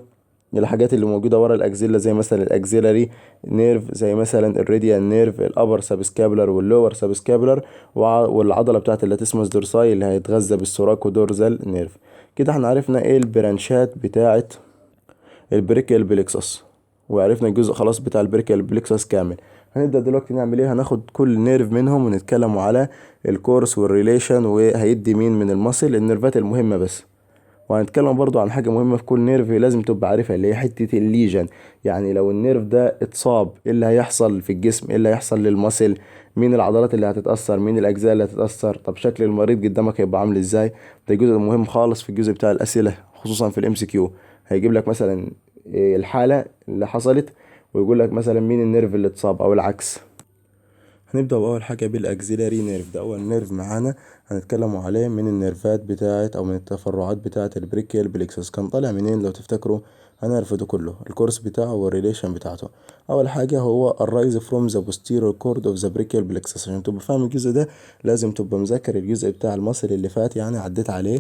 الحاجات اللي موجوده ورا الاكزيلا، زي مثلا الاكزيلاري نيرف، زي مثلا الراديال نيرف، الابر سابسكابولار واللور سابسكابولار، والعضله بتاعت اللاتيسموس دورساي اللي هيتغذى بالسوراكو دورزال نيرف. كده احنا عرفنا ايه البرانشات بتاعت البريكيال بليكسس، وعرفنا الجزء خلاص بتاع البريكيال بليكسس كامل. هنبدأ دلوقتي نعمل ايه؟ هناخد كل نيرف منهم ونتكلم على الكورس والريليشن وهيدي مين من المصل، النيرفات المهمة بس. وهنتكلم برضو عن حاجة مهمة في كل نيرف لازم تبقى عارفها، اللي هي حتة الليجن. يعني لو النيرف ده اتصاب ايه اللي هيحصل في الجسم، ايه اللي هيحصل للمصل، مين العضلات اللي هتتأثر، مين الأجزاء اللي هتتأثر، طب شكل المريض قدامك هيبقى عامل ازاي. ده جزء مهم خالص في الجزء بتاع الأسئلة، خصوصا في الام سي كيو. هيجيب لك مثلا الحالة اللي حصلت، ويقول لك مثلا مين النيرف اللي اتصاب او العكس. هنبدأ بأول حاجة بالأكزيلاري نيرف. ده أول نيرف معانا هنتكلم عليه من النيرفات بتاعة أو من التفرعات بتاعة البريكيال بليكسس. كان طالع منين لو تفتكروا؟ هنعرفه كله، الكورس بتاعه والريليشن بتاعته. أول حاجة هو الرايز فروم ذا posterior cord of the brachial plexus. عشان تبقى فاهم الجزء ده لازم تبقى مذاكر الجزء بتاع المصل اللي فات، يعني عديت عليه،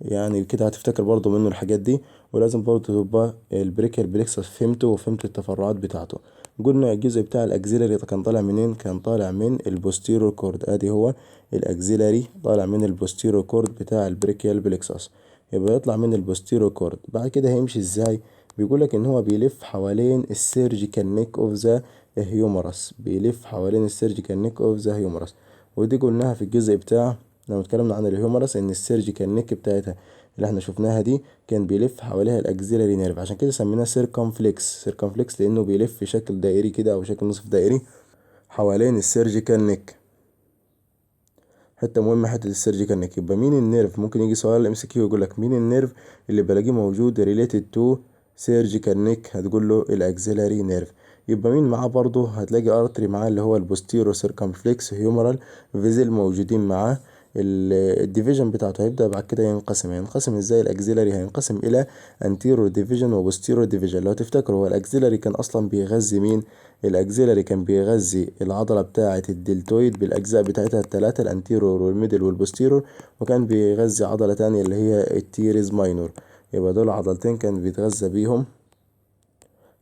يعني كده هتفتكر برضو منه الحاجات دي. ولازم برضو تبقى البريكيال بليكسس فهمته وفهمت التفرعات بتاعته. قلنا الجزء بتاع الاكزيلاري كان طالع منين؟ كان طالع من البوستيرو كورد. ادي هو الاكزيلاري طالع من البوستيرو كورد بتاع البريكيال بليكسس. يبقى يطلع من البوستيرو كورد. بعد كده هيمشي ازاي؟ بيقولك ان هو بيلف حوالين السيرجيكال نيك اوف ذا هيومرس، بيلف حوالين السيرجيكال نيك اوف ذا هيومرس. ودي قلناها في الجزء بتاع لو اتكلمنا عن الهيومرس ان السيرجيكال نيك بتاعتها اللي احنا شفناها دي كان بيلف حواليها الاكزيلاري نيرف، عشان كده سميناه سيركمفلكس لانه بيلف في شكل دائري كده او شكل نصف دائري حوالين السيرجيكال نيك. حته مهمه حته السيرجيكال نيك. يبقى مين النيرف؟ ممكن يجي سؤال ام سي كيو يقول لك مين النيرف اللي بلاقيه موجود ريليتد تو سيرجيكال نيك؟ هتقول له الاكزيلاري نيرف. يبقى مين معاه برضه؟ هتلاقي ارتري معاه اللي هو البوستيرو سيركمفلكس هيومرال فيزل موجودين معاه. الديفيجن بتاعته هيبدأ بعد كده ينقسم ازاي؟ الاكزيلاري هينقسم الى انتيرو ديفيجن وبوستيرو ديفيجن. لو تفتكروا هو الاكزيلاري كان اصلا بيغذي مين؟ الاكزيلاري كان بيغذي العضله بتاعه الدلتويد بالاجزاء بتاعتها الثلاثه، الانتيرور والميدل والبوستيرور، وكان بيغذي عضله تانية اللي هي التيريز ماينور. يبقى دول عضلتين كان بيتغذى بيهم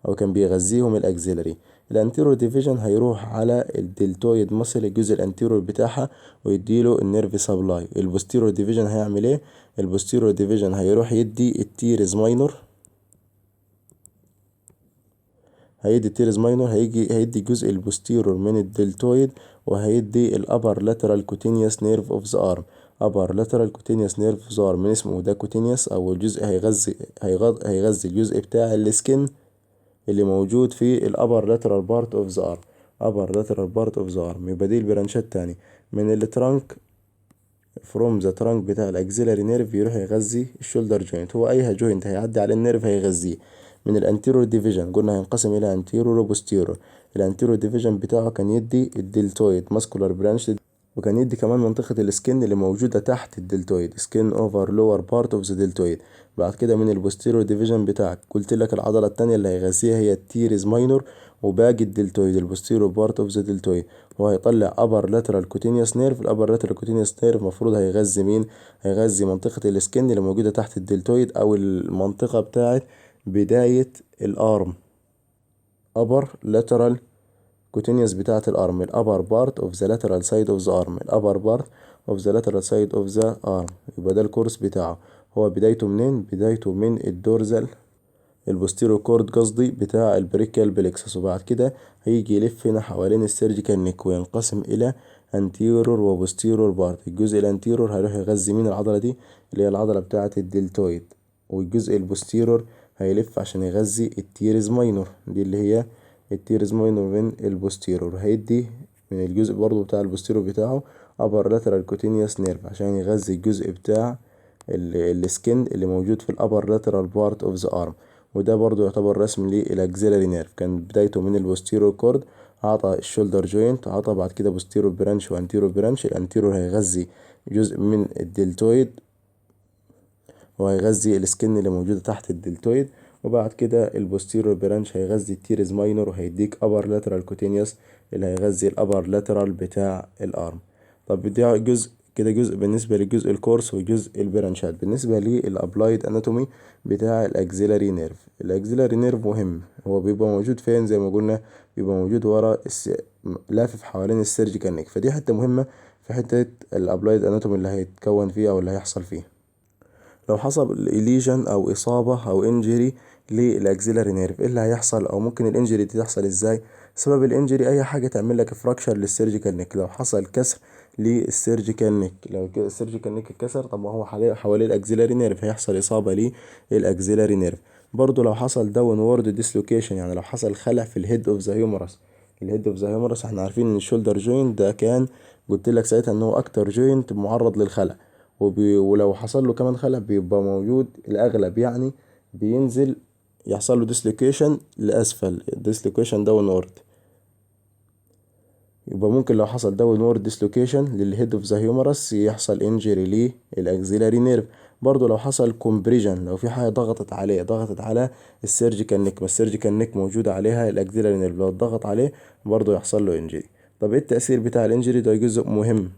او كان بيغذيهم الاكزيلاري. الانتيرور ديفيجن هيروح على الدلتويد ماسل الجزء الانتيرور بتاعها ويديله النيرف سبلاي. البوستيرور ديفيجن هيعمل ايه؟ البوستيرور ديفيجن هيروح يدي التيريز ماينور، هيدي التيرز ماينور، هيدي الجزء البوستيرور من الدلتويد، وهيدي الابر لاترال كوتينيوس نيرف اوف ذا ارم. ابر لاترال كوتينيوس نيرف اوف ذا ارم من اسمه ده كوتينيوس، او الجزء هيغذي الجزء بتاع السكن اللي موجود في الابر لاترال بارت اوف ذا ارم. ابر لاترال بارت اوف ذا ارم. يبقى دي البرانشات تاني من الترانك، فروم ذا ترانك بتاع الاكزيلاري نيرف يروح يغذي الشولدر جوينت. هو اي جوينت هيعدي على النيرف هيغذيه. من الانتيرور ديفيجن قلنا هينقسم الى انتيرور وبوستيرور. الانتيرور ديفيجن بتاعه كان يدي الدلتويد ماسكولار برانش، وكان يدي كمان منطقة السكن اللي موجودة تحت الدلتويد، سكين اوفر لور بارت اوف ذا دلتويد. بعد كده من البوستيرور ديفيجن بتاعك قلت لك العضلة التانية اللي هيغذيها هي التيريز ماينور وباقي الدلتويد البوستيرور بارت اوف ذا دلتويد. وهيطلع ابر لاترال كوتينيوس نيرف. الابر لاترال كوتينيوس نيرف المفروض هيغذي مين؟ هيغذي منطقة السكن اللي موجودة تحت الدلتويد او المنطقة بتاعت بداية الارم. ابر لاترال كوتينيوس بتاعة الارم، الابر بارت اوف ذا لاترال سايد اوف ذا ارم، الابر بارت اوف ذا لاترال سايد اوف ذا ارم. يبقى ده الكورس بتاعه. هو بدايته منين؟ بدايته من الدورزال البوستيرو كورد قصدي بتاع البريكيال بلكسس، وبعد كده هيجي يلف هنا حوالين السيرجيكال نيك وينقسم الى انتيرور وبوستيرور بارت. الجزء الانتيرور هيروح يغذي مين العضلة دي اللي هي العضلة بتاعة الدلتويد، والجزء البوستيرور هيلف عشان يغذي التيرز ماينور دي اللي هي التيرز ماينور من البوستيرور. هيدي من الجزء برضو بتاع البوستيرور بتاعه upper lateral cutaneous nerve عشان يغذي الجزء بتاع السكن اللي موجود في الابر لاترال بارت اوف ذا ارم. وده برضو يعتبر رسم للاكزيلاري نيرف، كان بدايته من البوستيرو كورد، عطى الشولدر جوينت، عطى بعد كده بوستيرو برانش وانتيرو برانش. الانتيرو هيغذي جزء من الدلتويد وهيغذي السكن اللي موجودة تحت الدلتويد، وبعد كده البوستيرور برانش هيغذي التيرز ماينور وهيديك ابر لاترال كوتينيوس اللي هيغذي الابر لاترال بتاع الارم. طب ده جزء كده، جزء بالنسبة للجزء الكورس وجزء البرانشات. بالنسبة للابلايد اناتومي بتاع الاكزيلاري نيرف، الاكزيلاري نيرف مهم. هو بيبقى موجود فين؟ زي ما قلنا بيبقى موجود ورا لافف حوالين السيرجيكال نيك، فدي حتة مهمة في حتة الابلايد اناتومي اللي هيتكون فيه او اللي هيحصل فيه. لو حصل ليجن او اصابة او انجري للاكزيلاري نيرف ايه اللي هيحصل؟ او ممكن الانجري دي تحصل ازاي؟ سبب الانجري اي حاجة تعمل لك فراكشر للسيرجيكال نيك. لو حصل كسر للسيرجيكال نيك، لو السيرجيكال نيك اتكسر، طب ما هو حوالين الاكزيلاري نيرف هيحصل اصابة للاكزيلاري نيرف. برضو لو حصل داون وورد ديسلوكيشن، يعني لو حصل خلع في الهيد اوف ذا هيومرس. الهيد اوف ذا هيومرس احنا عارفين ان الشولدر جوينت ده كان قلت لك ساعتها ان هو اكتر جوينت معرض للخلع، ولو حصل له كمان خلع بيبقى موجود الأغلب يعني بينزل يحصل له ديسلوكيشن لأسفل، ديسلوكيشن داون وورد. يبقى ممكن لو حصل داون وورد ديسلوكيشن للهيد اوف ذا هيومرس يحصل انجري للأكزيلاري نيرف. برضه لو حصل كومبريجن، لو في حاجة ضغطت عليه، ضغطت على السيرجيكال نيك، ما السيرجيكال نيك موجودة عليها الأكزيلاري نيرف، لو ضغط عليه برضه يحصل له انجري. طب ايه التأثير بتاع الانجري؟ ده جزء مهم.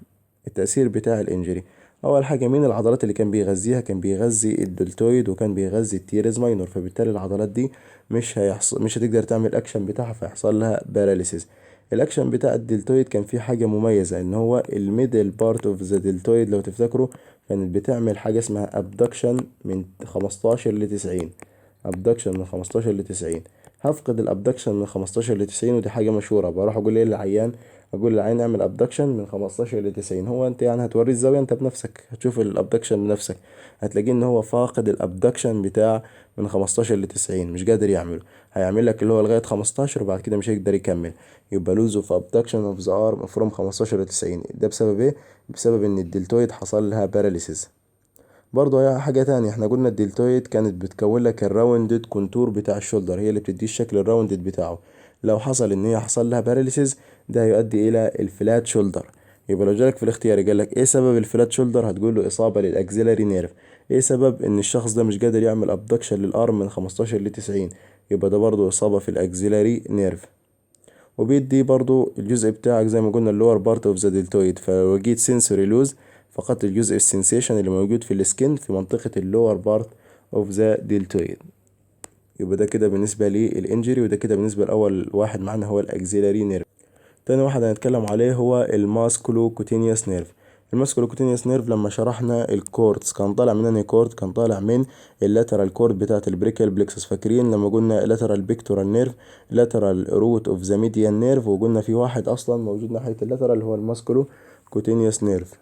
التأثير بتاع الانجري اول حاجه مين العضلات اللي كان بيغذيها؟ كان بيغذي الدلتويد وكان بيغذي التيرز ماينور، فبالتالي العضلات دي مش هتقدر تعمل اكشن بتاعها فيحصل لها باراليسيس. الاكشن بتاع الدلتويد كان فيه حاجه مميزه ان هو الميدل بارت اوف ذا دلتويد لو تفتكروا كانت بتعمل حاجه اسمها ابدكشن من 15 ل 90. ابدكشن من 15 ل 90. هفقد الابدكشن من 15 ل 90 ودي حاجه مشهوره، بروح اقول ايه للعيان؟ اقول للعين اعمل ابدكشن من 15 ل 90. هو انت يعني هتوريه الزاويه انت بنفسك، هتشوف الابدكشن بنفسك، هتلاقيه ان هو فاقد الابدكشن بتاع من 15 ل 90، مش قادر يعمله. هيعمل لك اللي هو لغايه 15 وبعد كده مش هيقدر يكمل. يبقى لوز اوف ابدكشن اوف ذا ارم فروم 15 ل 90. ده بسبب ايه؟ بسبب ان الدلتويد حصل لها باراليسيس. برضه هي حاجة تانية، احنا قلنا الدلتويد كانت بتكون لك الراوندد كونتور بتاع الشولدر، هي اللي بتدي الشكل الراوندد بتاعه. لو حصل ان هي حصل لها باراليسيس ده هيؤدي الى الفلات شولدر. يبقى لو جالك في الاختيار قال لك ايه سبب الفلات شولدر، هتقول له اصابة للاكزيلاري نيرف. ايه سبب ان الشخص ده مش قادر يعمل ابدكشن للارم من 15 ل 90؟ يبقى ده برضه اصابة في الاكزيلاري نيرف. وبيدي برضو الجزء بتاعك زي ما قلنا اللور بارت اوف ذا دلتويد. فلو جيت سنسوري لوز فقدت الجزء السنسيشن اللي موجود في السكن في منطقة اللور بارت اوف ذا دلتويد. يبقى ده كده بالنسبة للانجري، وده كده بالنسبة لأول واحد معنا هو الاكزيلاري نيرف. تاني واحد هنتكلم عليه هو الماسكولو كوتينيوس نيرف. الماسكولو كوتينيوس نيرف لما شرحنا الكوردز كان طالع من انهي كورد؟ كان طالع من اللاترال كورد بتاعت البريكال بلكسس. فاكرين لما قلنا لاترال بيكتورال نيرف، لاترال روت اوف ذا ميديان نيرف، وقلنا في واحد اصلا موجود ناحية اللاترال اللي هو الماسكولو كوتينيوس نيرف.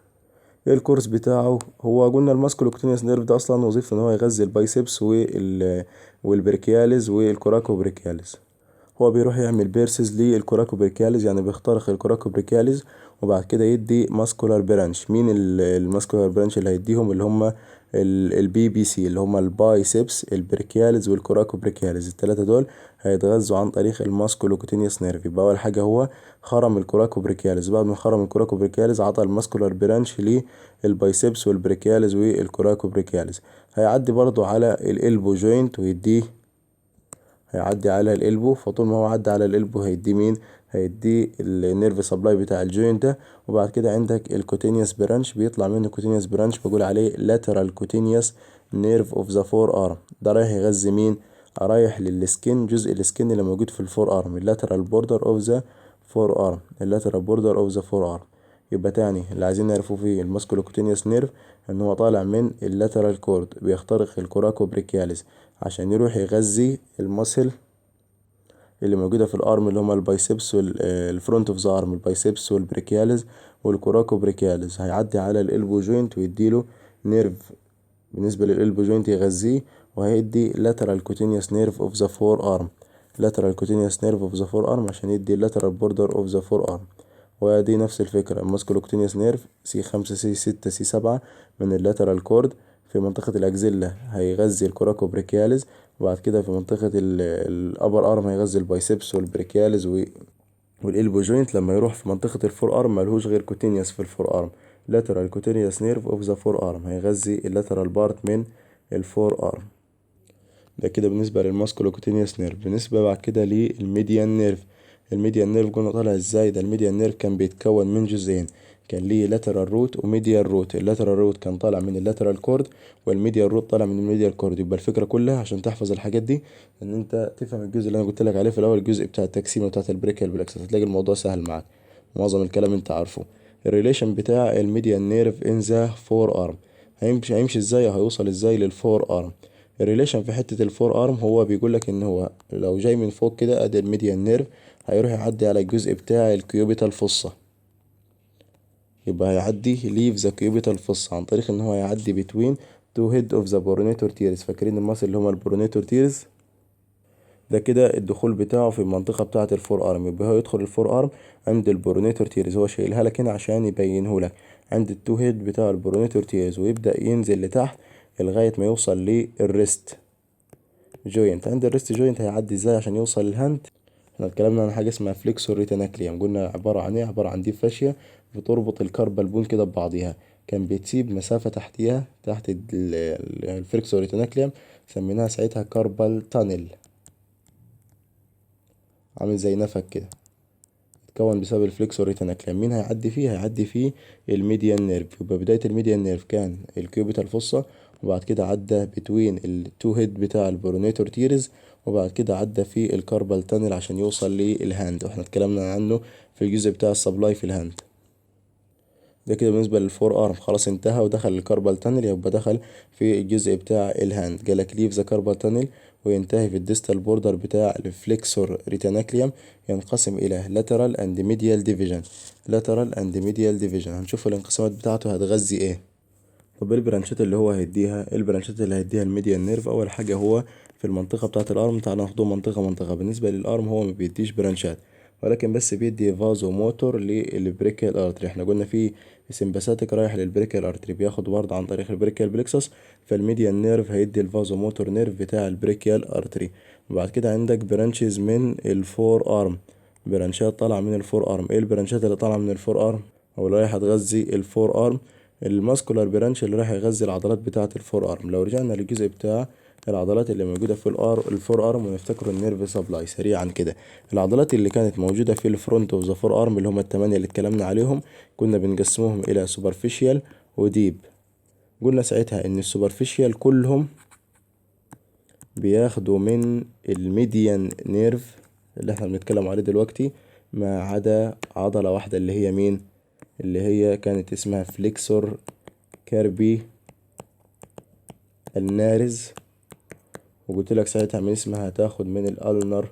ايه الكورس بتاعه؟ هو قلنا الماسكولو كوتينيوس نيرف ده اصلا وظيفته ان هو يغذي البايسبس والبريكياليز والكوراكو بريكياليز. هو بيروح يعمل بيرسز للكوراكوبريكاليز، يعني بيخترق الكوراكوبريكاليز وبعد كده يدي ماسكولار برانش. مين الماسكولار برانش اللي هيديهم؟ اللي هم البي بي سي، اللي هم البايسبس البريكياليز والكوراكوبريكاليز. الثلاثه دول هيتغذوا عن طريق الماسكولوكوتينيوس نيرف. يبقى اول حاجه هو خرم الكوراكوبريكاليز، بعد ما خرم الكوراكوبريكاليز عطى الماسكولار برانش للبايسبس والبريكياليز والكوراكوبريكاليز. هيعدي برضو على الالبو جوينت ويديه، هيعدي على القلبه. فطول ما هو عدى على القلبه هيدي مين؟ هيدي النيرف سبلاي بتاع الجوينت ده. وبعد كده عندك الكوتينيوس برانش، بيطلع منه كوتينيوس برانش بقول عليه lateral cutaneous nerve of the forearm. ده رايح يغذي مين؟ رايح للسكين، جزء السكين اللي موجود في الفور ارم، اللاترال بوردر اوف ذا فور ارم، اللاترال بوردر اوف ذا فور ارم. يبقى تاني اللي عايزين نعرفه فيه الماسكولوكوتينيوس نيرف ان هو طالع من اللاترال كورد بيخترق الكوراكو بريكياليس عشان يروح يغذي المسل اللي موجودة في الارم اللي هما البايسبس والفرونت اوف ذا ارم، البايسبس والبريكياليز والكوراكو بريكياليز. هيعدي على الالبو جوينت ويديله نيرف بالنسبة للالبو جوينت يغذيه، وهيدي lateral cutaneous nerve of the forearm، lateral cutaneous nerve of the forearm عشان يدي lateral border of the forearm. ودي نفس الفكرة musculocutaneous nerve C5 C6 C7 من اللاترال كورد في منطقة الأكزيلا هيغذي الكوراكو بريكياليز، وبعد كده في منطقة الأبر أرم هيغذي البايسبس والبريكياليز والإلبو جوينت. لما يروح في منطقة الفور أرم ملهوش غير كوتينيوس في الفور أرم، lateral cutaneous nerve of the forearm هيغذي اللاترال بارت من الفور أرم. ده كده بالنسبة للماسكولوكوتينيوس نيرف. بالنسبة بعد كده للميديان نيرف. الميديان نيرف قلنا طالع ازاي؟ ده الميديان نيرف كان بيتكون من جزئين، كان ليه لاترال روت وميديال روت. اللاترال روت كان طالع من اللاترال كورد، والميديال روت طالع من الميديال كورد. يبقى الفكرة كلها عشان تحفظ الحاجات دي ان انت تفهم الجزء اللي انا قلت لك عليه في الاول، الجزء بتاع التقسيمة بتاعت البريكال بالاكسس، هتلاقي الموضوع سهل معاك، معظم الكلام انت عارفه. الريليشن بتاع الميديان نيرف ان ذا فور ارم، هيمشي ازاي، هيوصل ازاي للفور ارم. الريليشن في حتة الفور ارم هو بيقول لك ان هو لو جاي من فوق كده ادي الميديان نيرف، هيروح يعدي على الجزء بتاع الكيوبيتال فوسا. يبقى هيعدي leave the cubital fossa عن طريق ان هو يعدي between two head of the pronator teres. فاكرين المصل اللي هما البرونيتور تيرز؟ ده كده الدخول بتاعه في المنطقة بتاعة الفور ارم. يبقى هو يدخل الفور ارم عند البرونيتور تيرز، هو شايلها لك هنا عشان يبينه لك عند التو هيد بتاع البرونيتور تيرز، ويبدأ ينزل لتحت لغاية ما يوصل للريست جوينت. عند الريست جوينت هيعدي ازاي عشان يوصل للهاند؟ احنا اتكلمنا عن حاجة اسمها فليكسور ريتيناكليوم، قلنا عبارة عن ايه؟ عبارة عن دي فاشية بتربط الكاربال بون كده ببعضيها، كان بتسيب مسافة تحتيها تحت الفليكسور ريتيناكليوم، سميناها ساعتها كاربال تانل، عامل زي نفق كده اتكون بسبب الفليكسور ريتيناكليوم. مين هيعدي فيه؟ هيعدي فيه الميديان نيرف. يبقى بداية الميديان نيرف كان الكيوبيتال فوسا، وبعد كده عدى بتوين التو هيد بتاع البرونيتور تيرز، وبعد كده عدى في الكاربال تانل عشان يوصل للهاند، واحنا اتكلمنا عنه في الجزء بتاع السبلاي في الهاند. ده كده بالنسبة للفور ارم. خلاص انتهى ودخل الكاربال تانل، يبقى دخل في الجزء بتاع الهاند. جالك ليف ذا كاربال تانل وينتهي في الديستال بوردر بتاع الفليكسور ريتاناكليوم، ينقسم إلى lateral and medial division. lateral and medial division هنشوف الانقسامات بتاعته هتغذي ايه. طب ايه البرانشات اللي هو هيديها؟ البرانشات اللي هيديها الميديان نيرف أول حاجة هو في المنطقة بتاعة الأرم. تعالى ناخده منطقة منطقة. بالنسبة للأرم هو ما بيديش برانشات، ولكن بس بيدي فازو موتور للبريكيال ارتري. احنا قلنا في سمباثيك رايح للبريكيال ارتري بياخد برضه عن طريق البريكيال بليكسس، فالميديان نيرف هيدي الفازو موتور نيرف بتاع البريكيال ارتري. وبعد كده عندك برانشز من الفور ارم، برانشات طالعة من الفور ارم. ايه البرانشات اللي طالعة من الفور ارم او اللي رايحة تغذي الفور ارم؟ الماسكولار برانش اللي راح يغذي العضلات بتاعة الفور ارم. لو رجعنا للجزء بتاع العضلات اللي موجودة في الفور ارم ونفتكر النيرف سبلاي سريعا كده، العضلات اللي كانت موجودة في الفرونت اوف ذا فور ارم اللي هم التمانية اللي اتكلمنا عليهم، كنا بنقسمهم الى سوبرفيشال وديب. قلنا ساعتها ان السوبرفيشال كلهم بياخدوا من الميديان نيرف اللي احنا بنتكلم عليه دلوقتي، ما عدا عضلة واحدة اللي هي مين؟ اللي هي كانت اسمها فليكسور كاربي النارز. وقلت لك ساعتها من اسمها هتاخد من الالنر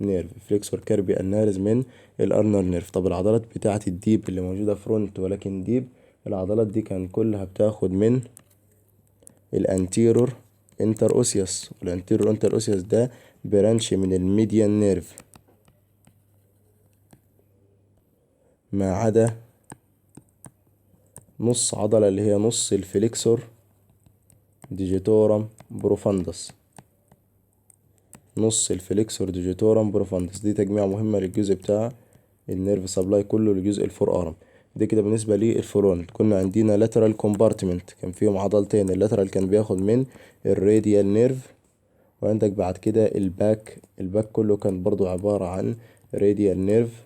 نيرف، فليكسور كاربي النارز من الالنر نيرف. طب العضلات بتاعة الديب اللي موجودة فرونت ولكن ديب، العضلات دي كان كلها بتاخد من الانتيرور انتر اوسيوس، والانتيرور انتر اوسيوس ده برانش من الميديان نيرف، ما عدا نص عضلة اللي هي نص الفليكسور ديجيتورم بروفاندس. نص الفليكسور ديجيتورم بروفاندس دي تجميع مهمة للجزء بتاع النيرف سبلاي كله لجزء الفور ارم. دي كده بالنسبة للفرونت. كنا عندنا lateral compartment كان فيهم عضلتين، اللاترال كان بياخد من الراديال نيرف، وعندك بعد كده الباك كله كان برضو عبارة عن راديال نيرف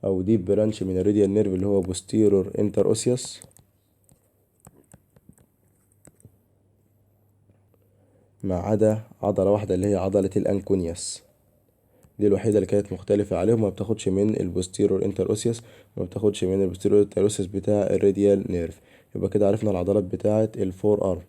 او ديب برانش من الراديال نيرف اللي هو posterior interosseous، ما عدا عضلة واحدة اللي هي عضلة الانكونياس. دي الوحيدة اللي كانت مختلفة عليهم، ما بتاخدش من البوستيرور انتر اوسيوس، ما بتاخدش من البوستيرور انتر اوسيوس بتاع الراديال نيرف. يبقى كده عرفنا العضلات بتاعة الفور ارم.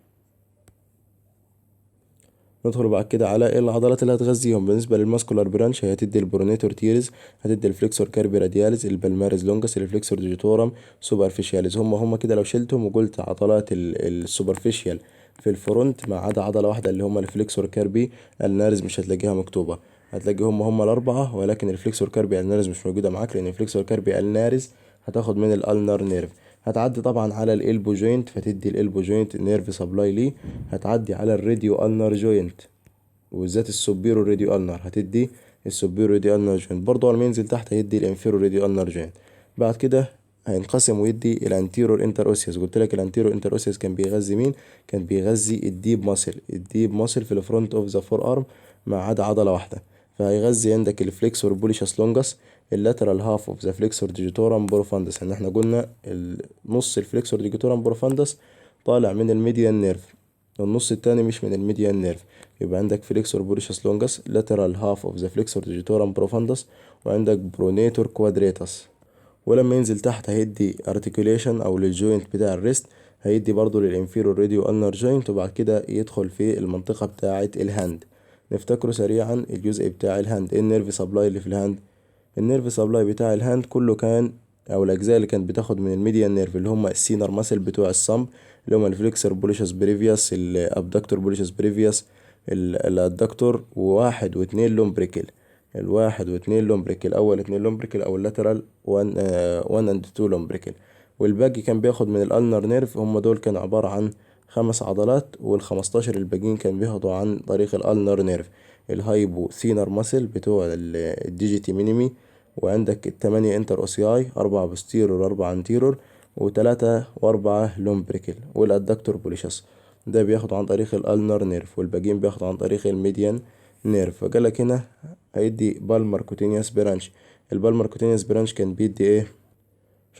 ندخل بعد كده على ايه العضلات اللي هتغذيهم. بالنسبة للماسكولار برانش هي هتدي البرونيتور تيرز، هتدي الفليكسور كاربي رادياليز، البلماريز لونجس، الفليكسور ديجيتورم سوبرفيشياليز. هم كده لو شلتهم وقلت عضلات السوبرفيشيال في الفرونت ما عدا عضلة واحدة اللي هم الفليكسور كاربي النارز مش هتلاقيها مكتوبة. هتلاقي هم الأربعة، ولكن الفليكسور كاربي النارز مش موجودة معاك، لأن الفليكسور كاربي النارز هتاخد من الألنر نيرف. هتعدي طبعا على الالبو جوينت فتدي الالبو جوينت نيرف سبلاي ليه. هتعدي على الراديو النر جوينت وبالذات السوبيرو راديو النر هتدي السوبيرو راديو النر جوينت. برضه لما ينزل تحت هيدي الانفيرو راديو النر جوينت. بعد كده هينقسم ويدي الانتيرور انتر اوسيوس. قلت لك الانتيرور انتر اوسيوس كان بيغذي مين؟ كان بيغذي الديب ماسل، الديب ماسل في الفرونت اوف ذا فور ارم ما عدا عضله واحده. فهيغذي عندك الفليكسور بوليشاس لونجس، اللاترال هاف اوف ذا فليكسور ديجيتورم بروفاندس. ان احنا قلنا نص الفليكسور ديجيتورم بروفاندس طالع من الميديان نيرف، النص التاني مش من الميديان نيرف. يبقى عندك فليكسور بوليشاس لونجس، lateral half of the flexor digitorum profundus، وعندك برونيتور كوادريتاس. ولما ينزل تحت هيدي articulation او للجوينت بتاع الريست، هيدي برضو للانفيرور راديو النر جوينت، وبعد كده يدخل في المنطقة بتاعة الهاند. نفتكره سريعا الجزء بتاع الهاند. ايه النيرف سبلاي اللي في الهاند؟ النيرف سبلاي بتاع الهاند كله كان او الاجزاء اللي كانت بتاخد من الميديان نيرف اللي هم السينر ماسل بتوع الصمب، اللي هم الفليكسر بوليشس بريفيوس، الابدكتور بوليشس بريفيوس، الادكتور، وواحد واتنين لومبريكل. الواحد واتنين لومبريكل، اول اتنين لومبريكل او اللاترال 1 اند 2 لومبريكل. والباقي كان بياخد من الالنر نيرف. هم دول كانوا عبارة عن 5 عضلات، والخمستاشر الباقيين كان بياخدوا عن طريق الالنر نيرف. الهايبو ثينر ماسل بتوع الديجيتي مينيمي، وعندك التمانية انتر اوسياي، 4 بوستيرور 4 انتيرور، و3 و4 لومبريكل، والادكتور بوليشس ده بياخد عن طريق الالنر نيرف، والباقيين بياخد عن طريق الميديان نيرف. فقالك هنا هيدي بالمر كوتينيوس برانش. البالمر كوتينيوس برانش كان بيدي ايه؟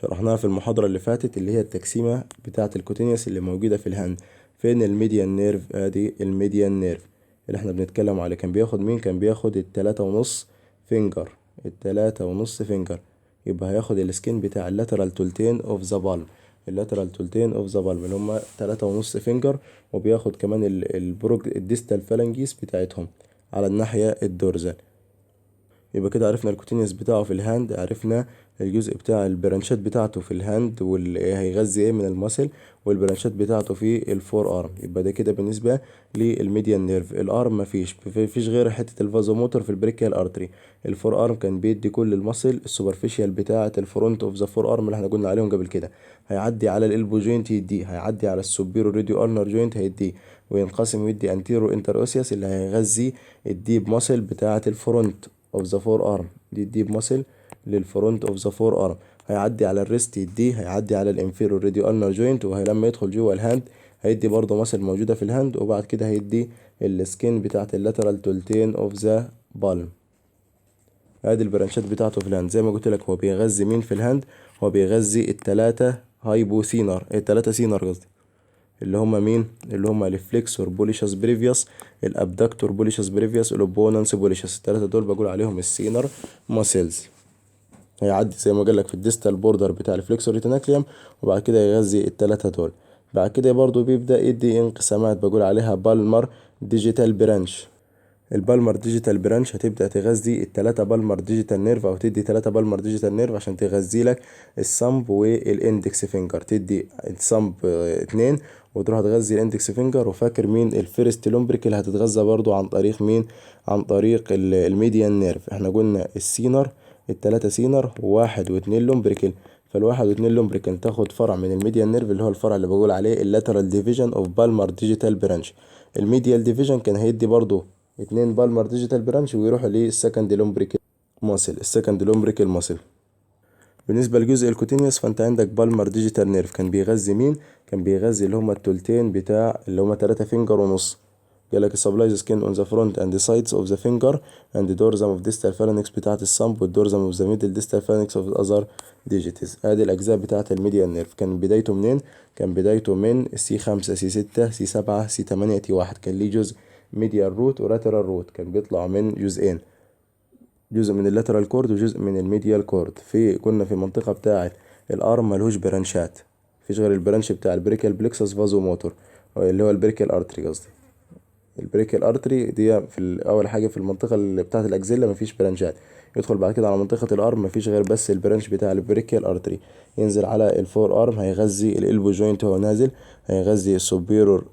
شرحناها في المحاضرة اللي فاتت، اللي هي التقسيمة بتاعة الكوتينيوس اللي موجودة في الهاند. فين الميديان نيرف؟ ادي الميديان نيرف اللي احنا بنتكلم عليه. كان بياخد مين؟ كان بياخد ال3.5 فينجر، ال3.5 فينجر. يبقى هياخد السكين بتاع اللاترال تولتين اوف ذا بالم، اللاترال تولتين اوف ذا بالم اللي هما 3.5 فينجر، وبياخد كمان الديستال فالانجيس بتاعتهم على الناحية الدورزال. يبقى كده عرفنا الكوتينيوس بتاعه في الهاند، عرفنا الجزء بتاع البرانشات بتاعته في الهاند واللي هيغذي ايه من الماسل، والبرانشات بتاعته في الفور ارم. يبقى ده كده بالنسبه للميديان نيرف. الارم مفيش غير حته الفازوموتور في البريكيال ارتري. الفور ارم كان بيدي كل الماسل السوبرفيشال بتاعه الفرونت اوف ذا فور ارم اللي احنا قلنا عليهم قبل كده، هيعدي على الالبو جوينت يديه، هيعدي على السوبيرو راديو النر جوينت هيديه، وينقسم ويدي انتيرو انتر اوسيوس اللي هيغذي الديب ماسل بتاعه الفرونت اوف ذا فور ارم، دي الديب ماسل للفرونت اوف ذا فور ارم. هيعدي على الريست يديه، هيعدي على الانفيرور راديو النر جوينت، ولما يدخل جوه الهاند هيدي برضه ماسل موجوده في الهاند، وبعد كده هيدي السكين بتاعت اللاترال تولتين اوف ذا بالم. ادي البرانشات بتاعته في الهاند. زي ما قلت لك هو بيغذي مين في الهاند؟ هو بيغذي التلاتة هايبوثينر، التلاتة سينر قصدي، اللي هما مين؟ اللي هما الفليكسور بوليشاس بريفيوس، الابدكتور بوليشاس بريفيوس، الاوبوننس بوليشاس. التلاتة دول بقول عليهم السينر ماسلز. هيعدي زي ما قال لك في الديستال بوردر بتاع الفليكسور ريتيناكليوم، وبعد كده يغذي التلاتة دول. بعد كده برضو بيبدأ يدي انقسامات بقول عليها بالمر ديجيتال برانش. البالمر ديجيتال برانش هتبدأ تغذي التلاتة بالمر ديجيتال نيرف، او تدي تلاتة بالمر ديجيتال نيرف عشان تغذي لك الثامب والاندكس فينجر. تدي الثامب اتنين وتروح تغذي الاندكس فينجر. وفاكر مين الفيرست لومبريكل هتتغذى برضو عن طريق مين؟ عن طريق الميديان نيرف. احنا قلنا السينر التلاتة سينر وواحد واتنين لومبريكل، فالواحد واتنين لومبريكل تاخد فرع من الميديان نيرف اللي هو الفرع اللي بقول عليه اللاترال ديفيجن اوف بالمر ديجيتال برانش. الميديال ديفيجن كان هيدي برضو اتنين بالمر ديجيتال برانش ويروحوا للسكند لومبريكال ماسل، السكند لومبريكال ماسل. بالنسبة لجزء الكوتينيوس فانت عندك بالمر ديجيتال نيرف كان بيغذي مين؟ كان بيغذي اللي هما التلتين بتاع اللي هما 3 فينجر ونص. قالك supplies skin on the front and the sides of the finger and the dorsum of distal phalanx بتاعت الصمب والdorsum of the middle distal phalanx of the other digits. ادي الاجزاء بتاعت الميديال نيرف. كان بدايته منين؟ كان بدايته من C5 C6 C7 C8 T1. كان ليه جزء ميديال روت ولاترال روت، كان بيطلع من جزئين، جزء من اللاترال كورد وجزء من الميديال كورد. كنا في المنطقة بتاعت الارم ملهوش برانشات، مفيش غير البرانش بتاع البريكال بلكسس فازو موتور اللي هو البريكال ارتري قصدي. البريكال ارتري دي في اول حاجه في المنطقه اللي بتاعه الاكزيلا مفيش برانشات. يدخل بعد كده على منطقه الارم مفيش غير بس البرانش بتاع البريكال ارتري. ينزل على الفور ارم هيغذي الالبو جوينت وهو نازل، هيغذي السوبيرور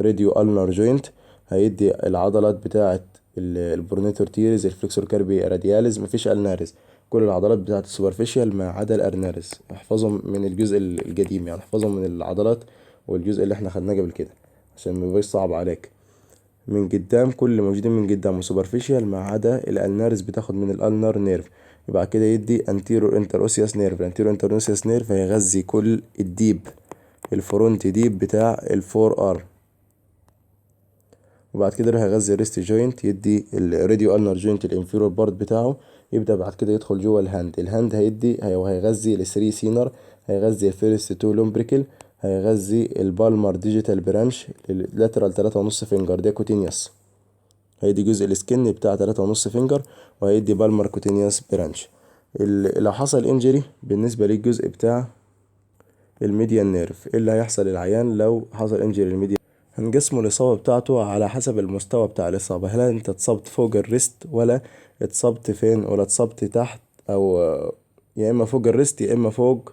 راديو النر جوينت، هيدي العضلات بتاعه البرونيتور تيريز الفليكسور كاربي رادياليز. مفيش الناريز، كل العضلات بتاعه السوبرفيشال ما عدا الارناريز. احفظهم من الجزء القديم، يعني احفظهم من العضلات والجزء اللي احنا خدناه قبل كده عشان ما يبقاش صعب عليك. من قدام كل اللي موجودين من قدام سوبرفيشال ما عدا الالنارز بتاخد من الالنر نيرف. يبقى كده يدي انتيرور انتر اوسيوس نيرف. الانتيرور انتر اوسيوس نيرف هيغذي كل الديب الفرونت ديب بتاع الفور ار. وبعد كده يروح يغذي الريست جوينت، يدي الراديو النر جوينت الانفيرور بارت بتاعه. يبدا بعد كده يدخل جوه الهاند. الهاند هيغذي الثري سينر، هيغذي الفيرست تو لومبريكل، هيغذي البالمر ديجيتال برانش اللاترال 3.5 فينجر ده كوتينيوس. هيدي جزء السكن بتاع 3.5 فينجر، وهيدي بالمر كوتينيوس برانش. لو حصل انجري بالنسبة للجزء بتاع الميديان نيرف، ايه اللي هيحصل للعيان لو حصل انجري الميديان؟ هنقسمه الإصابة بتاعته على حسب المستوى بتاع الإصابة. هل أنت اتصبت فوق الريست ولا اتصبت فين، ولا اتصبت تحت، أو يا إما فوق الريست يا إما فوق،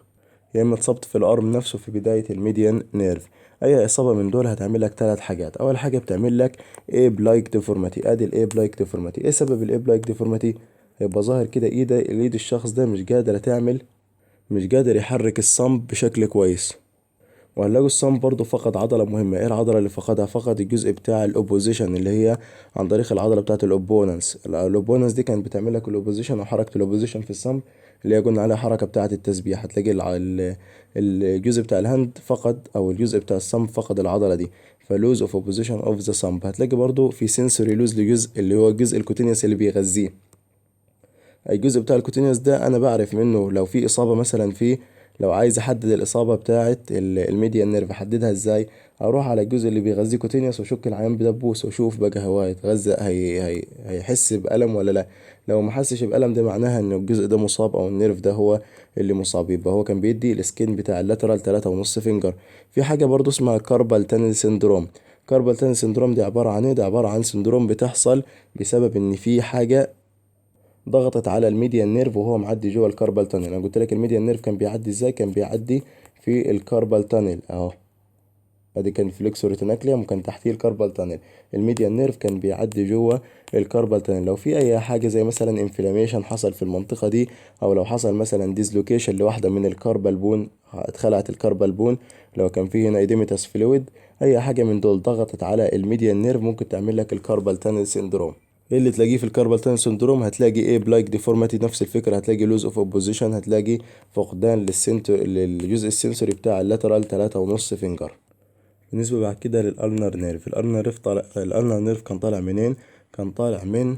يا إما اتصبت في الأرم نفسه في بداية الميديان نيرف. أي إصابة من دول هتعمل لك 3 حاجات. أول حاجة بتعمل لك ايب لايك ديفورماتي. أدي الايب لايك ديفورماتي. إيه سبب الايب لايك ديفورماتي؟ هيبقى ظاهر كده الإيد الشخص ده مش قادر يحرك الصمب بشكل كويس. وهنلاقوا الصم برضه فقد عضلة مهمة. ايه العضلة اللي فقدها؟ فقد الجزء بتاع الاوبوزيشن اللي هي عن طريق العضلة بتاعة الاوبوننس. الاوبوننس دي كانت بتعمل لك الاوبوزيشن او حركة الاوبوزيشن في الصم اللي هي قلنا عليها حركة بتاعة التسبيح. هتلاقي الجزء بتاع الهاند فقد، او الجزء بتاع الصم فقد العضلة دي، فلوز اوف اوبوزيشن اوف ذا صمب. هتلاقي برضه في سنسوري لوز لجزء اللي هو الجزء الكوتينيوس اللي بيغذيه. الجزء بتاع الكوتينيوس ده انا بعرف منه لو في اصابة مثلا فيه، لو عايز احدد الاصابة بتاعة الميديال نيرف احددها ازاي؟ اروح على الجزء اللي بيغذيه كوتينيوس واشك العيان بدبوس واشوف بقى هو هيتغذى هيحس بألم ولا لا. لو ما حسش بألم ده معناها ان الجزء ده مصاب او النيرف ده هو اللي مصاب. يبقى هو كان بيدي السكين بتاع اللاترال 3.5 فينجر. في حاجة برضو اسمها كاربال تانل سيندروم. كاربال تانل سيندروم دي عبارة عن ايه؟ ده عبارة عن سندروم بتحصل بسبب ان في حاجة ضغطت على الميديان نيرف وهو معدي جوه الكاربال تانل. انا قلت لك الميديان نيرف كان بيعدي ازاي؟ كان بيعدي في الكاربال تانل اهو. ادي كان فليكسور ريتيناكليوم وكان تحتيه الكاربال تانل. الميديان نيرف كان بيعدي جوه الكاربال تانل. لو في اي حاجه زي مثلا انفلاميشن حصل في المنطقه دي، او لو حصل مثلا ديسلوكيشن لواحده من الكاربال بون، اتخلعت الكاربال بون، لو كان في هنا ايديميتاس فلويد، اي حاجه من دول ضغطت على الميديان نيرف ممكن تعمل لك الكاربال تانل سيندروم. ايه اللي تلاقيه في الكاربال تانل سندروم؟ هتلاقي ايه؟ بلايك ديفورماتي، نفس الفكره. هتلاقي لوز اوف اوبوزيشن، هتلاقي فقدان للجزء السنسوري بتاع اللاترال 3.5 فينجر. بالنسبة بعد كده للألنر نيرف. الألنر نيرف كان طالع منين؟ كان طالع من